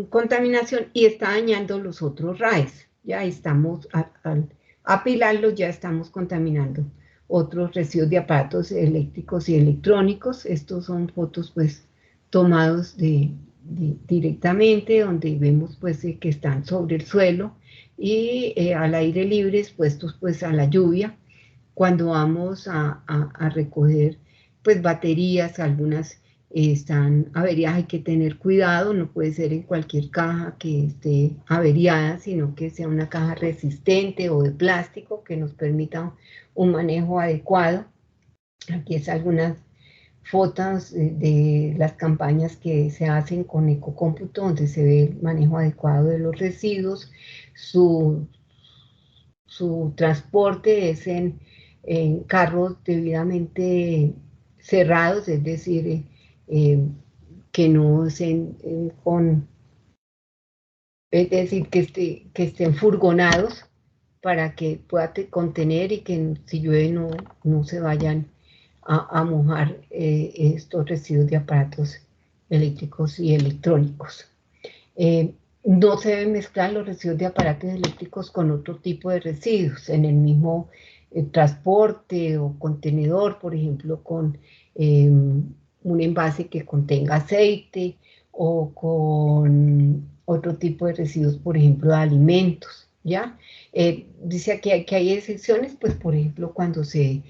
B: contaminación y está dañando los otros RAEs. Ya estamos, al apilarlos, ya estamos contaminando otros residuos de aparatos eléctricos y electrónicos. Estos son fotos pues tomados directamente, donde vemos pues que están sobre el suelo y al aire libre, expuestos pues a la lluvia. Cuando vamos a recoger pues baterías, algunas están averiadas, hay que tener cuidado, no puede ser en cualquier caja que esté averiada, sino que sea una caja resistente o de plástico que nos permita un manejo adecuado. Aquí es algunas fotos de las campañas que se hacen con Ecocómputo, donde se ve el manejo adecuado de los residuos. Su transporte es en carros debidamente cerrados, es decir, que no estén es decir, que estén furgonados para que pueda contener y que si llueve no se vayan a mojar estos residuos de aparatos eléctricos y electrónicos. No se deben mezclar los residuos de aparatos eléctricos con otro tipo de residuos en el mismo transporte o contenedor, por ejemplo, con un envase que contenga aceite o con otro tipo de residuos, por ejemplo, de alimentos, ¿ya? Dice aquí que hay excepciones, pues, por ejemplo, cuando se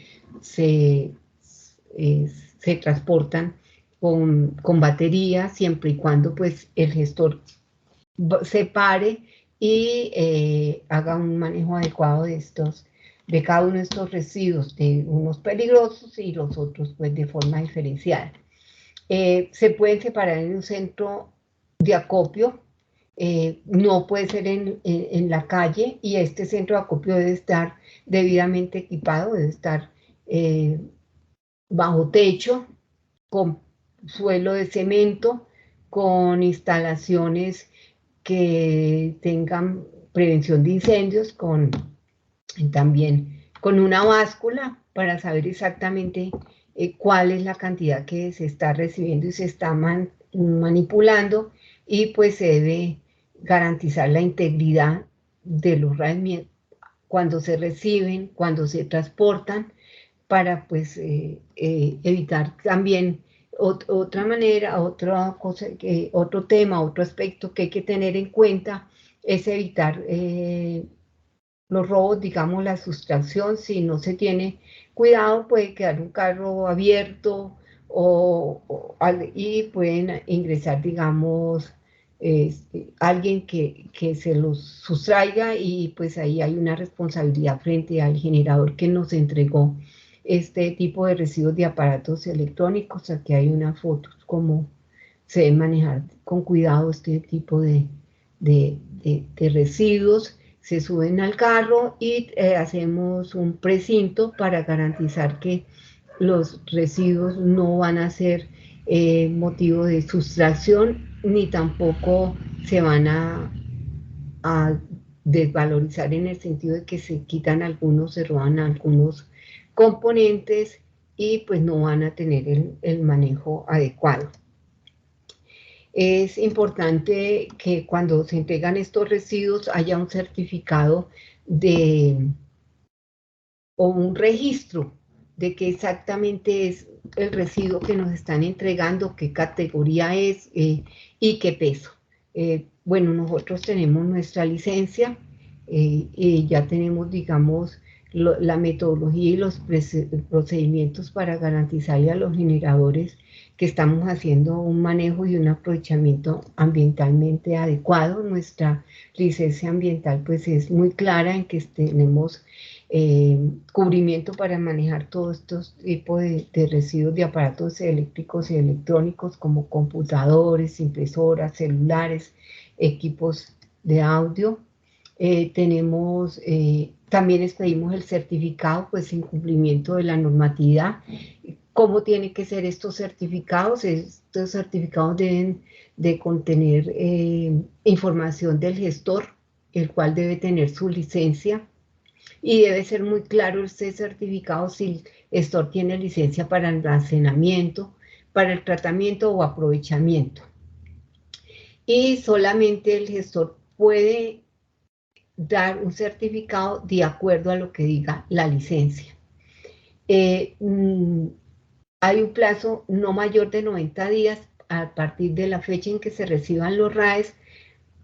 B: transportan con batería, siempre y cuando, pues, el gestor separe y haga un manejo adecuado de cada uno de estos residuos, de unos peligrosos y los otros, pues, de forma diferenciada. Se pueden separar en un centro de acopio, no puede ser en la calle, y este centro de acopio debe estar debidamente equipado, debe estar bajo techo, con suelo de cemento, con instalaciones que tengan prevención de incendios, también con una báscula para saber exactamente cuál es la cantidad que se está recibiendo y se está manipulando, y pues se debe garantizar la integridad de los RAED cuando se reciben, cuando se transportan, para pues evitar también otra manera, otra cosa, otro tema, otro aspecto que hay que tener en cuenta es evitar los robos, digamos, la sustracción. Si no se tiene cuidado, puede quedar un carro abierto y pueden ingresar, digamos, alguien que se los sustraiga, y pues ahí hay una responsabilidad frente al generador que nos entregó este tipo de residuos de aparatos electrónicos. Aquí hay una foto como se debe manejar con cuidado este tipo de residuos. Se suben al carro y hacemos un precinto para garantizar que los residuos no van a ser motivo de sustracción, ni tampoco se van a desvalorizar en el sentido de que se quitan algunos, se roban algunos componentes y pues no van a tener el manejo adecuado. Es importante que cuando se entregan estos residuos haya un certificado o un registro de qué exactamente es el residuo que nos están entregando, qué categoría es y qué peso. Bueno, nosotros tenemos nuestra licencia y ya tenemos, digamos, la metodología y los procedimientos para garantizarle a los generadores que estamos haciendo un manejo y un aprovechamiento ambientalmente adecuado. Nuestra licencia ambiental pues es muy clara en que tenemos cubrimiento para manejar todos estos tipos de residuos de aparatos eléctricos y electrónicos, como computadores, impresoras, celulares, equipos de audio. También expedimos el certificado, pues en cumplimiento de la normatividad. ¿Cómo tienen que ser estos certificados? Estos certificados deben de contener información del gestor, el cual debe tener su licencia, y debe ser muy claro este certificado si el gestor tiene licencia para almacenamiento, para el tratamiento o aprovechamiento. Y solamente el gestor puede dar un certificado de acuerdo a lo que diga la licencia. Hay un plazo no mayor de 90 días a partir de la fecha en que se reciban los RAEs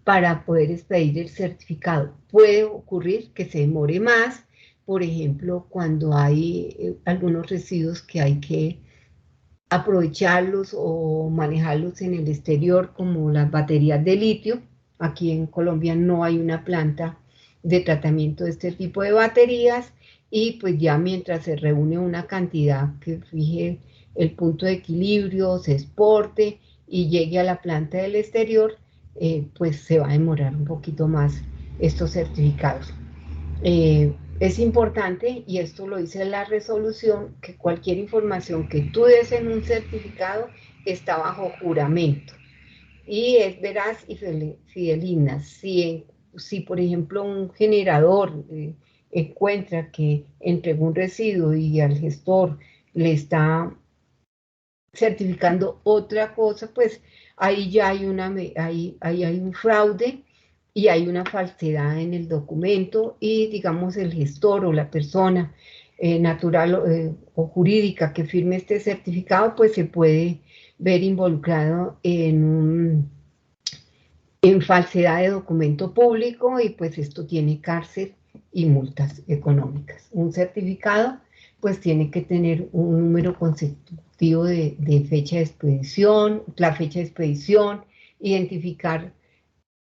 B: para poder expedir el certificado. Puede ocurrir que se demore más, por ejemplo, cuando hay algunos residuos que hay que aprovecharlos o manejarlos en el exterior como las baterías de litio. Aquí en Colombia no hay una planta de tratamiento de este tipo de baterías y pues ya mientras se reúne una cantidad que fije el punto de equilibrio, se exporte y llegue a la planta del exterior, pues se va a demorar un poquito más estos certificados. Es importante, y esto lo dice la resolución, que cualquier información que tú des en un certificado está bajo juramento y es veraz y fidedigna. Si por ejemplo, un generador encuentra que entregó un residuo y al gestor le está certificando otra cosa, pues ahí ya ahí hay un fraude y hay una falsedad en el documento y digamos el gestor o la persona natural o jurídica que firme este certificado, pues se puede ver involucrado en falsedad de documento público y pues esto tiene cárcel y multas económicas. Un certificado pues tiene que tener un número consecutivo de fecha de expedición, la fecha de expedición, identificar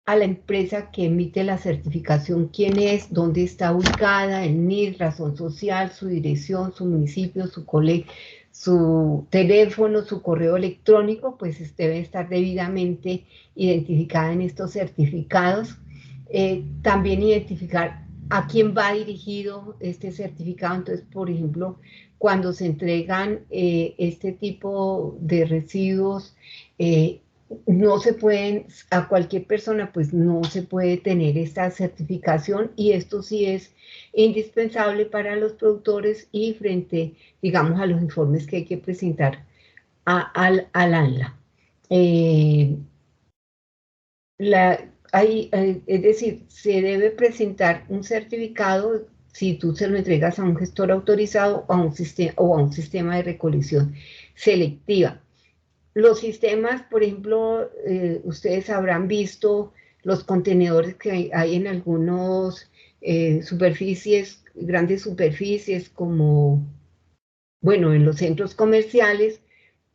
B: a la empresa que emite la certificación quién es, dónde está ubicada, el NID, razón social, su dirección, su municipio, su teléfono, su correo electrónico, pues debe estar debidamente identificada en estos certificados. También identificar a quién va dirigido este certificado. Entonces, por ejemplo, cuando se entregan este tipo de residuos, no se pueden, a cualquier persona pues no se puede tener esta certificación y esto sí es indispensable para los productores y frente, digamos, a los informes que hay que presentar al ANLA. Es decir, se debe presentar un certificado si tú se lo entregas a un gestor autorizado o a un sistema de recolección selectiva. Los sistemas, por ejemplo, ustedes habrán visto los contenedores que hay en algunos grandes superficies, como, bueno, en los centros comerciales,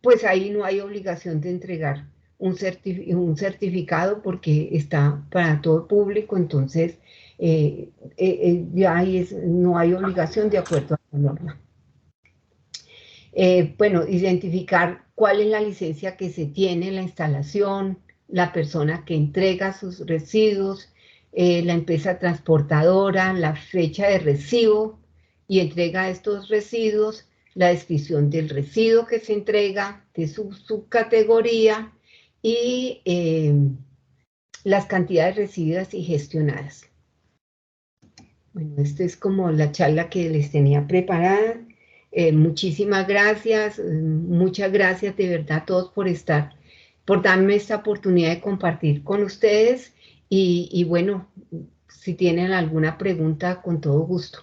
B: pues ahí no hay obligación de entregar un certificado porque está para todo público, entonces ya ahí no hay obligación de acuerdo a la norma. Bueno, identificar cuál es la licencia que se tiene en la instalación, la persona que entrega sus residuos, la empresa transportadora, la fecha de recibo y entrega estos residuos, la descripción del residuo que se entrega, de su subcategoría y las cantidades recibidas y gestionadas. Bueno, esta es como la charla que les tenía preparada. Muchísimas gracias, muchas gracias de verdad a todos por darme esta oportunidad de compartir con ustedes y bueno, si tienen alguna pregunta, con todo gusto.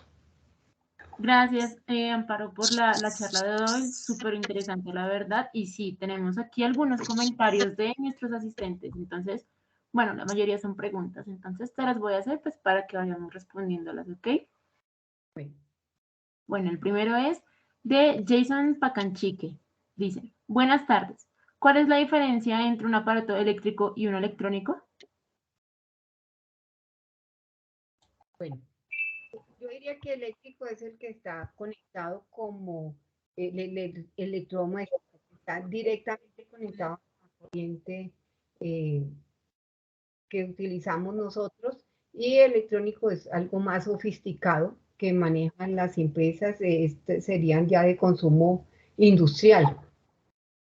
A: Gracias, Amparo, por la charla de hoy, súper interesante, la verdad. Y sí, tenemos aquí algunos comentarios de nuestros asistentes. Entonces, bueno, la mayoría son preguntas. Entonces, te las voy a hacer pues para que vayamos respondiéndolas, ¿ok? Bueno, el primero es de Jason Pacanchique. Dice, buenas tardes. ¿Cuál es la diferencia entre un aparato eléctrico y uno electrónico?
B: Bueno, yo diría que eléctrico es el que está conectado como el electrodoméstico, está directamente conectado a la corriente que utilizamos nosotros, y electrónico es algo más sofisticado que manejan las empresas, serían ya de consumo industrial.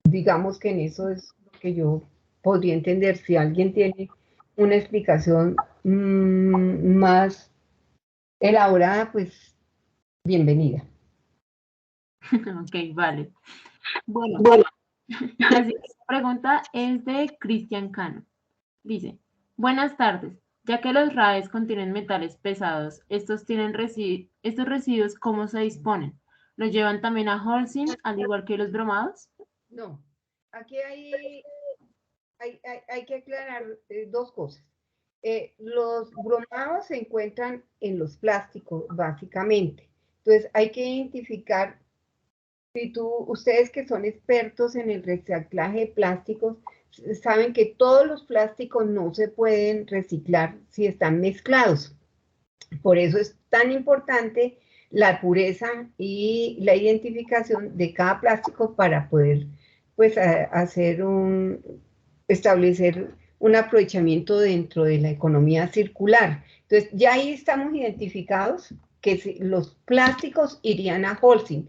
B: Digamos que en eso es lo que yo podría entender. Si alguien tiene una explicación más elaborada, pues bienvenida.
A: Ok, vale. Bueno, la siguiente pregunta es de Cristian Cano. Dice, buenas tardes. Ya que los RAEs contienen metales pesados, estos residuos, ¿cómo se disponen? ¿Los llevan también a Holcim, al igual que los bromados?
B: No, aquí hay que aclarar dos cosas. Los bromados se encuentran en los plásticos, básicamente. Entonces, hay que identificar Ustedes que son expertos en el reciclaje de plásticos, saben que todos los plásticos no se pueden reciclar si están mezclados. Por eso es tan importante la pureza y la identificación de cada plástico para poder, pues, establecer un aprovechamiento dentro de la economía circular. Entonces, ya ahí estamos identificados que los plásticos irían a Holcim.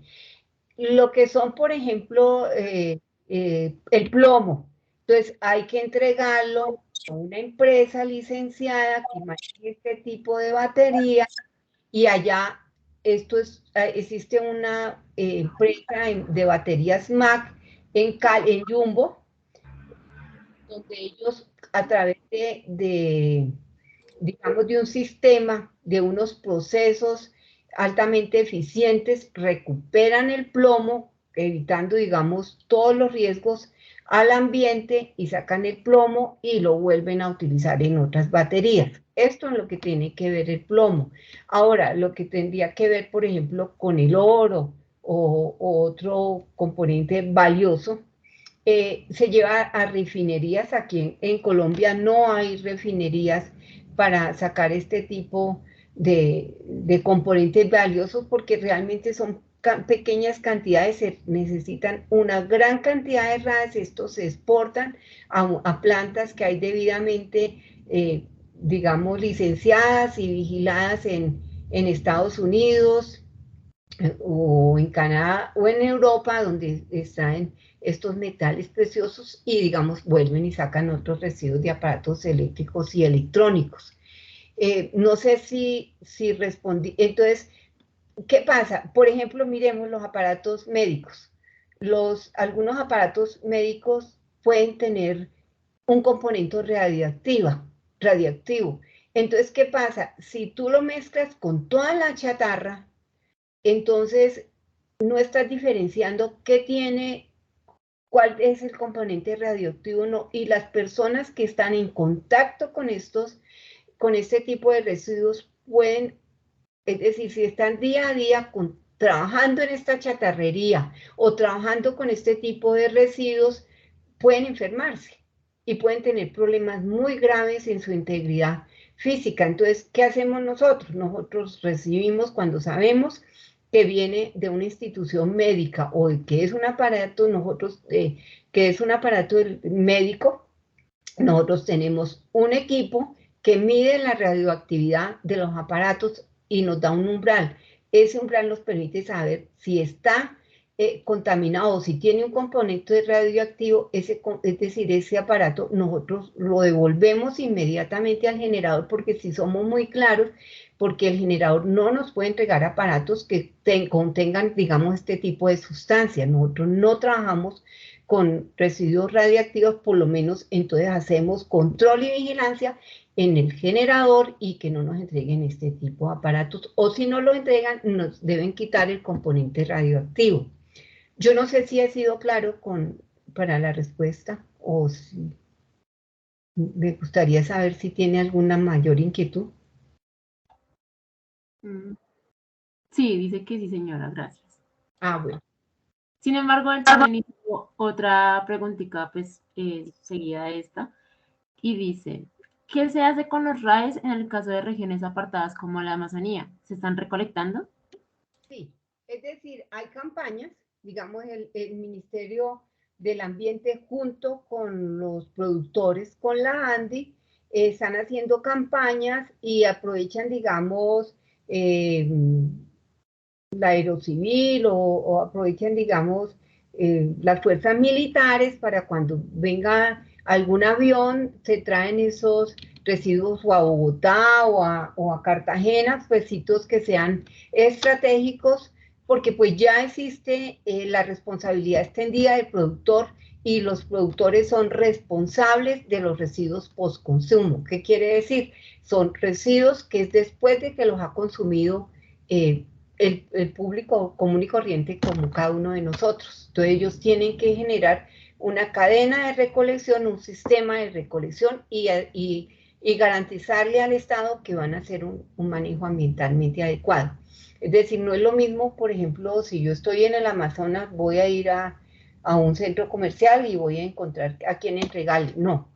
B: Lo que son, por ejemplo, el plomo. Entonces, hay que entregarlo a una empresa licenciada que maneje este tipo de batería, y allá existe una empresa de baterías MAC en Jumbo, donde ellos a través digamos, de un sistema, de unos procesos altamente eficientes, recuperan el plomo, evitando, digamos, todos los riesgos al ambiente, y sacan el plomo y lo vuelven a utilizar en otras baterías. Esto es lo que tiene que ver el plomo. Ahora, lo que tendría que ver, por ejemplo, con el oro o otro componente valioso, se lleva a refinerías. Aquí en Colombia no hay refinerías para sacar este tipo de componentes valiosos, porque realmente son pequeñas cantidades, se necesitan una gran cantidad de RAS. Estos se exportan a plantas que hay debidamente, digamos, licenciadas y vigiladas en Estados Unidos, o en Canadá o en Europa, donde extraen estos metales preciosos y, digamos, vuelven y sacan otros residuos de aparatos eléctricos y electrónicos. No sé si respondí. Entonces, ¿qué pasa? Por ejemplo, miremos los aparatos médicos. Algunos aparatos médicos pueden tener un componente radiactivo. Entonces, ¿qué pasa? Si tú lo mezclas con toda la chatarra, entonces no estás diferenciando cuál es el componente radioactivo, no, y las personas que están en contacto con este tipo de residuos pueden, es decir, si están día a día trabajando en esta chatarrería o trabajando con este tipo de residuos, pueden enfermarse y pueden tener problemas muy graves en su integridad física. Entonces, ¿qué hacemos nosotros? Nosotros recibimos, cuando sabemos que viene de una institución médica o que es un aparato, que es un aparato médico, nosotros tenemos un equipo que mide la radioactividad de los aparatos y nos da un umbral. Ese umbral nos permite saber si está contaminado o si tiene un componente radioactivo. Es decir, ese aparato nosotros lo devolvemos inmediatamente al generador, porque si somos muy claros, porque el generador no nos puede entregar aparatos que contengan, digamos, este tipo de sustancias. Nosotros no trabajamos con residuos radiactivos, por lo menos entonces hacemos control y vigilancia en el generador y que no nos entreguen este tipo de aparatos, o si no lo entregan, nos deben quitar el componente radioactivo. Yo no sé si he sido claro para la respuesta, o si me gustaría saber si tiene alguna mayor inquietud.
A: Sí, dice que sí, señora, gracias.
B: Bueno.
A: Sin embargo, él también hizo otra preguntita, pues, seguida de esta, y dice, ¿qué se hace con los RAEs en el caso de regiones apartadas como la Amazonía? ¿Se están recolectando?
B: Sí, es decir, hay campañas, digamos, el Ministerio del Ambiente junto con los productores, con la ANDI, están haciendo campañas y aprovechan, digamos, la Aerocivil, o aprovechan, digamos, las fuerzas militares, para cuando venga algún avión, se traen esos residuos o a Bogotá o a Cartagena, pues sitios que sean estratégicos, porque pues ya existe la responsabilidad extendida del productor, y los productores son responsables de los residuos postconsumo. ¿Qué quiere decir? Son residuos que es después de que los ha consumido el público común y corriente, como cada uno de nosotros. Entonces ellos tienen que generar una cadena de recolección, un sistema de recolección, y y garantizarle al Estado que van a hacer un manejo ambientalmente adecuado. Es decir, no es lo mismo, por ejemplo, si yo estoy en el Amazonas, voy a ir a un centro comercial y voy a encontrar a quien entregarle. No,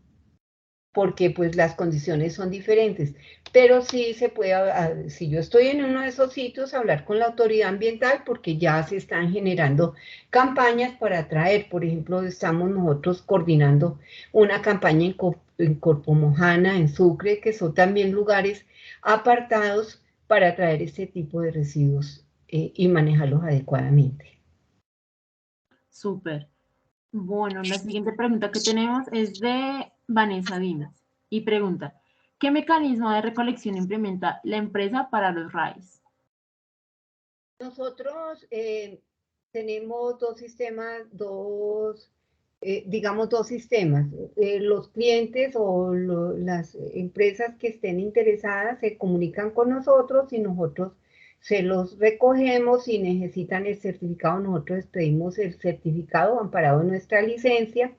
B: porque pues las condiciones son diferentes. Pero sí se puede, si yo estoy en uno de esos sitios, hablar con la autoridad ambiental porque ya se están generando campañas para atraer. Por ejemplo, estamos nosotros coordinando una campaña en Corpomojana, en Sucre, que son también lugares apartados para atraer este tipo de residuos y manejarlos adecuadamente.
A: Súper. Bueno, la siguiente pregunta que tenemos es de Vanessa Dinas y pregunta, ¿qué mecanismo de recolección implementa la empresa para los RAIs?
B: Nosotros tenemos dos sistemas, digamos dos sistemas. Los clientes o las empresas que estén interesadas se comunican con nosotros y nosotros se los recogemos. Si necesitan el certificado, nosotros pedimos el certificado amparado en nuestra licencia.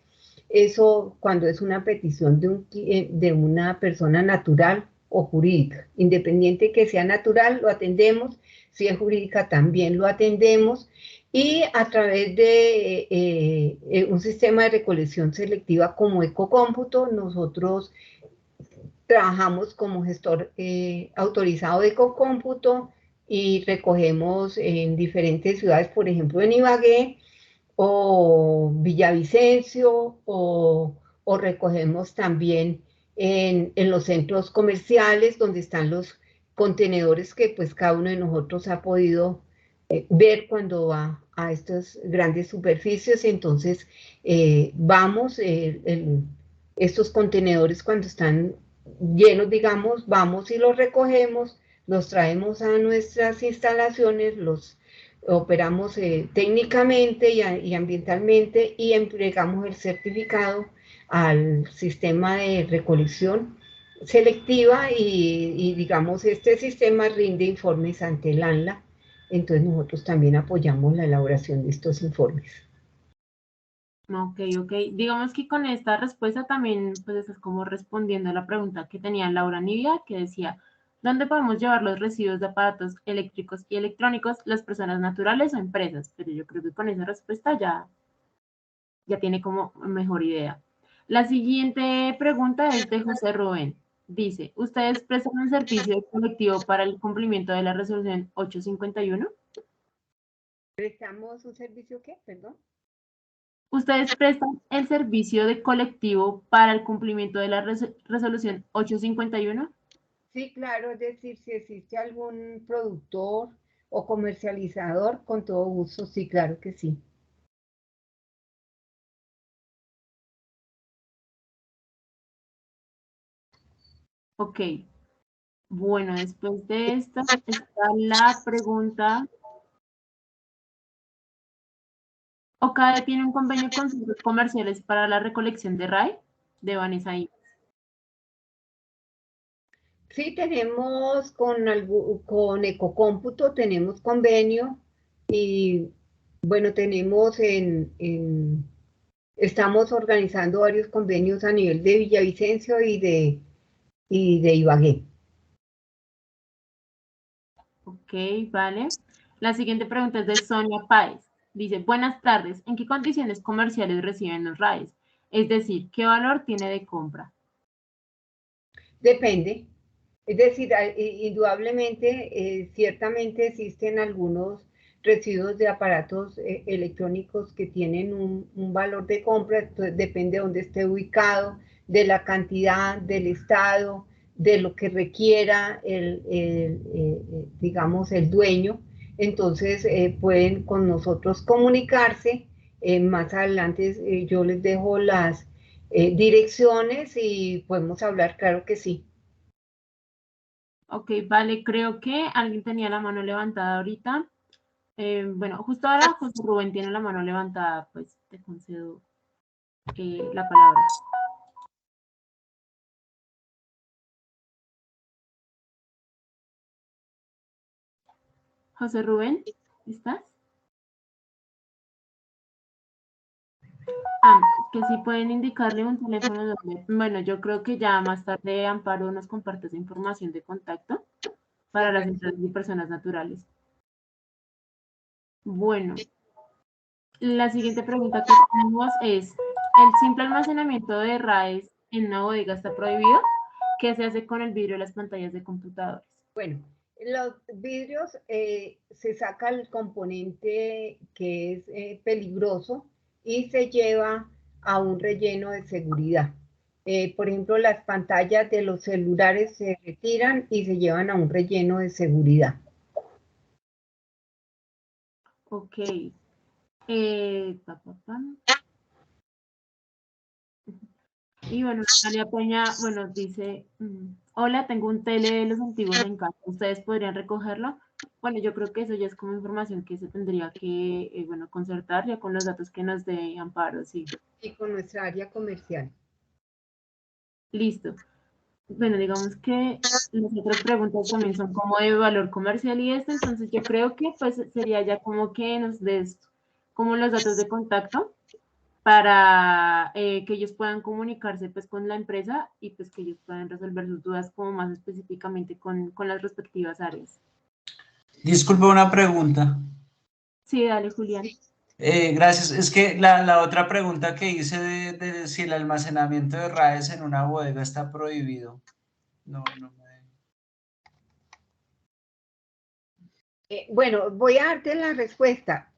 B: Eso cuando es una petición de una persona natural o jurídica. Independiente que sea natural, lo atendemos. Si es jurídica, también lo atendemos. Y a través de un sistema de recolección selectiva como Ecocómputo, nosotros trabajamos como gestor autorizado de Ecocómputo y recogemos en diferentes ciudades, por ejemplo en Ibagué o Villavicencio, o recogemos también en los centros comerciales donde están los contenedores que pues cada uno de nosotros ha podido ver cuando va a estas grandes superficies. Entonces vamos, estos contenedores cuando están llenos, digamos, vamos y los recogemos, los traemos a nuestras instalaciones, los operamos técnicamente y ambientalmente y entregamos el certificado al sistema de recolección selectiva y digamos este sistema rinde informes ante el ANLA. Entonces nosotros también apoyamos la elaboración de estos informes.
A: Ok, ok. Digamos que con esta respuesta también pues estás como respondiendo a la pregunta que tenía Laura Nivia, que decía, ¿dónde podemos llevar los residuos de aparatos eléctricos y electrónicos las personas naturales o empresas? Pero yo creo que con esa respuesta ya tiene como mejor idea. La siguiente pregunta es de José Rubén. Dice, ¿ustedes prestan un servicio de colectivo para el cumplimiento de la resolución 851?
B: ¿Prestamos un servicio qué? Perdón.
A: ¿Ustedes prestan el servicio de colectivo para el cumplimiento de la resolución 851?
B: Sí, claro, es decir, si existe algún productor o comercializador, con todo gusto, sí, claro que sí.
A: Ok. Bueno, después de esta está la pregunta. ¿OCADE tiene un convenio con centros comerciales para la recolección de RAE? De Vanessa I.
B: Sí, tenemos con Ecocómputo, tenemos convenio y bueno, estamos organizando varios convenios a nivel de Villavicencio y de Ibagué.
A: Ok, vale. La siguiente pregunta es de Sonia Páez. Dice, buenas tardes, ¿en qué condiciones comerciales reciben los RAEs? Es decir, ¿qué valor tiene de compra?
B: Depende, es decir, indudablemente, ciertamente existen algunos residuos de aparatos electrónicos que tienen un valor de compra. Entonces depende de dónde esté ubicado, de la cantidad, del estado, de lo que requiera digamos, el dueño. Entonces pueden con nosotros comunicarse. Más adelante yo les dejo las direcciones y podemos hablar, claro que sí.
A: Ok, vale, creo que alguien tenía la mano levantada ahorita. Bueno, justo ahora José Rubén tiene la mano levantada, pues te concedo la palabra. José Rubén, ¿estás? Que si pueden indicarle un teléfono donde, bueno, yo creo que ya más tarde Amparo nos comparte esa información de contacto para las empresas y personas naturales. Bueno, la siguiente pregunta que tenemos es, ¿el simple almacenamiento de RAEs en una bodega está prohibido? ¿Qué se hace con el vidrio de las pantallas de computadores?
B: Bueno, los vidrios se saca el componente que es peligroso y se lleva a un relleno de seguridad. Por ejemplo, las pantallas de los celulares se retiran y se llevan a un relleno de seguridad.
A: Ok. Y bueno, Natalia Peña, bueno, dice, hola, tengo un tele de los antiguos en casa, ¿ustedes podrían recogerlo? Bueno, yo creo que eso ya es como información que se tendría que, bueno, concertar ya con los datos que nos dé Amparo, sí.
B: Y con nuestra área comercial.
A: Listo. Bueno, digamos que las otras preguntas también son como de valor comercial y esto, entonces yo creo que pues sería ya como que nos des como los datos de contacto para que ellos puedan comunicarse pues con la empresa y pues que ellos puedan resolver sus dudas como más específicamente con las respectivas áreas.
C: Disculpe una pregunta.
A: Sí, dale, Julián.
C: Gracias. Es que la otra pregunta que hice de si el almacenamiento de RAEs en una bodega está prohibido. No me...
B: Bueno, voy a darte la respuesta.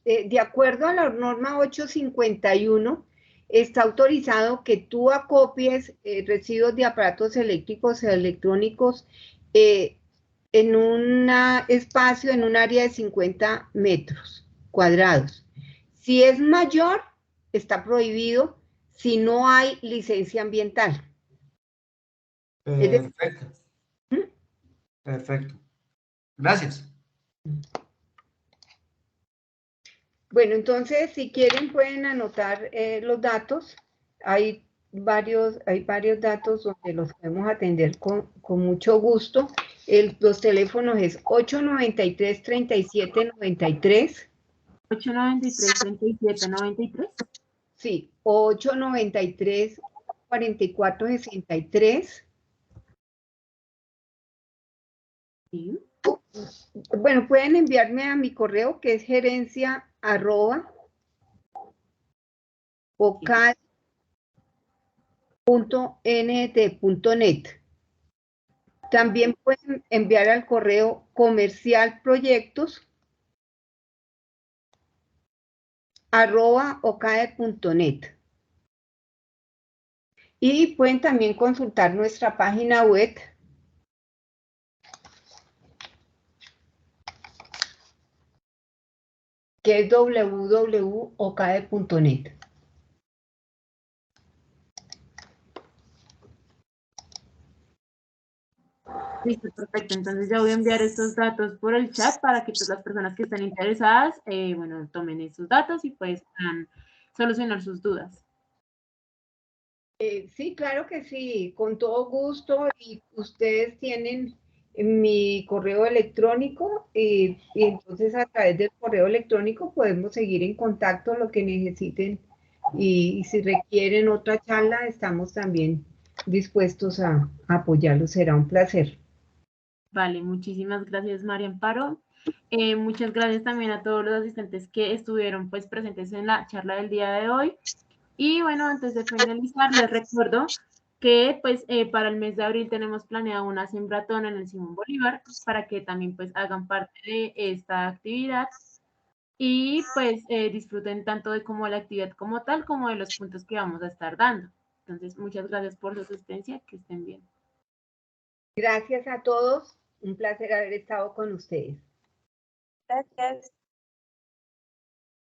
B: De acuerdo a la norma 851, está autorizado que tú acopies residuos de aparatos eléctricos e electrónicos en un espacio, en un área de 50 metros cuadrados. Si es mayor, está prohibido si no hay licencia ambiental.
C: Perfecto. Perfecto. Gracias.
B: Bueno, entonces, si quieren, pueden anotar los datos. Hay varios datos donde los podemos atender con mucho gusto. Los teléfonos es 893-3793.
A: 893-3793.
B: Sí, 893-4463.
A: Sí.
B: Bueno, pueden enviarme a mi correo que es gerencia@ocal.nt.net. También pueden enviar al correo comercialproyectos@ocae.net. Y pueden también consultar nuestra página web, que es www.ocae.net.
A: Listo, perfecto. Entonces ya voy a enviar estos datos por el chat para que todas las personas que estén interesadas, bueno, tomen estos datos y pues puedan solucionar sus dudas.
B: Sí, claro que sí, con todo gusto. Y ustedes tienen mi correo electrónico y entonces a través del correo electrónico podemos seguir en contacto lo que necesiten y si requieren otra charla estamos también dispuestos a apoyarlos. Será un placer.
A: Vale, muchísimas gracias, María Amparo. Muchas gracias también a todos los asistentes que estuvieron pues presentes en la charla del día de hoy. Y bueno, antes de finalizar, les recuerdo que pues para el mes de abril tenemos planeado una sembratón en el Simón Bolívar para que también pues hagan parte de esta actividad y pues disfruten tanto de como la actividad como tal como de los puntos que vamos a estar dando. Entonces, muchas gracias por su asistencia, que estén bien.
B: Gracias a todos, un placer haber estado con ustedes.
D: Gracias.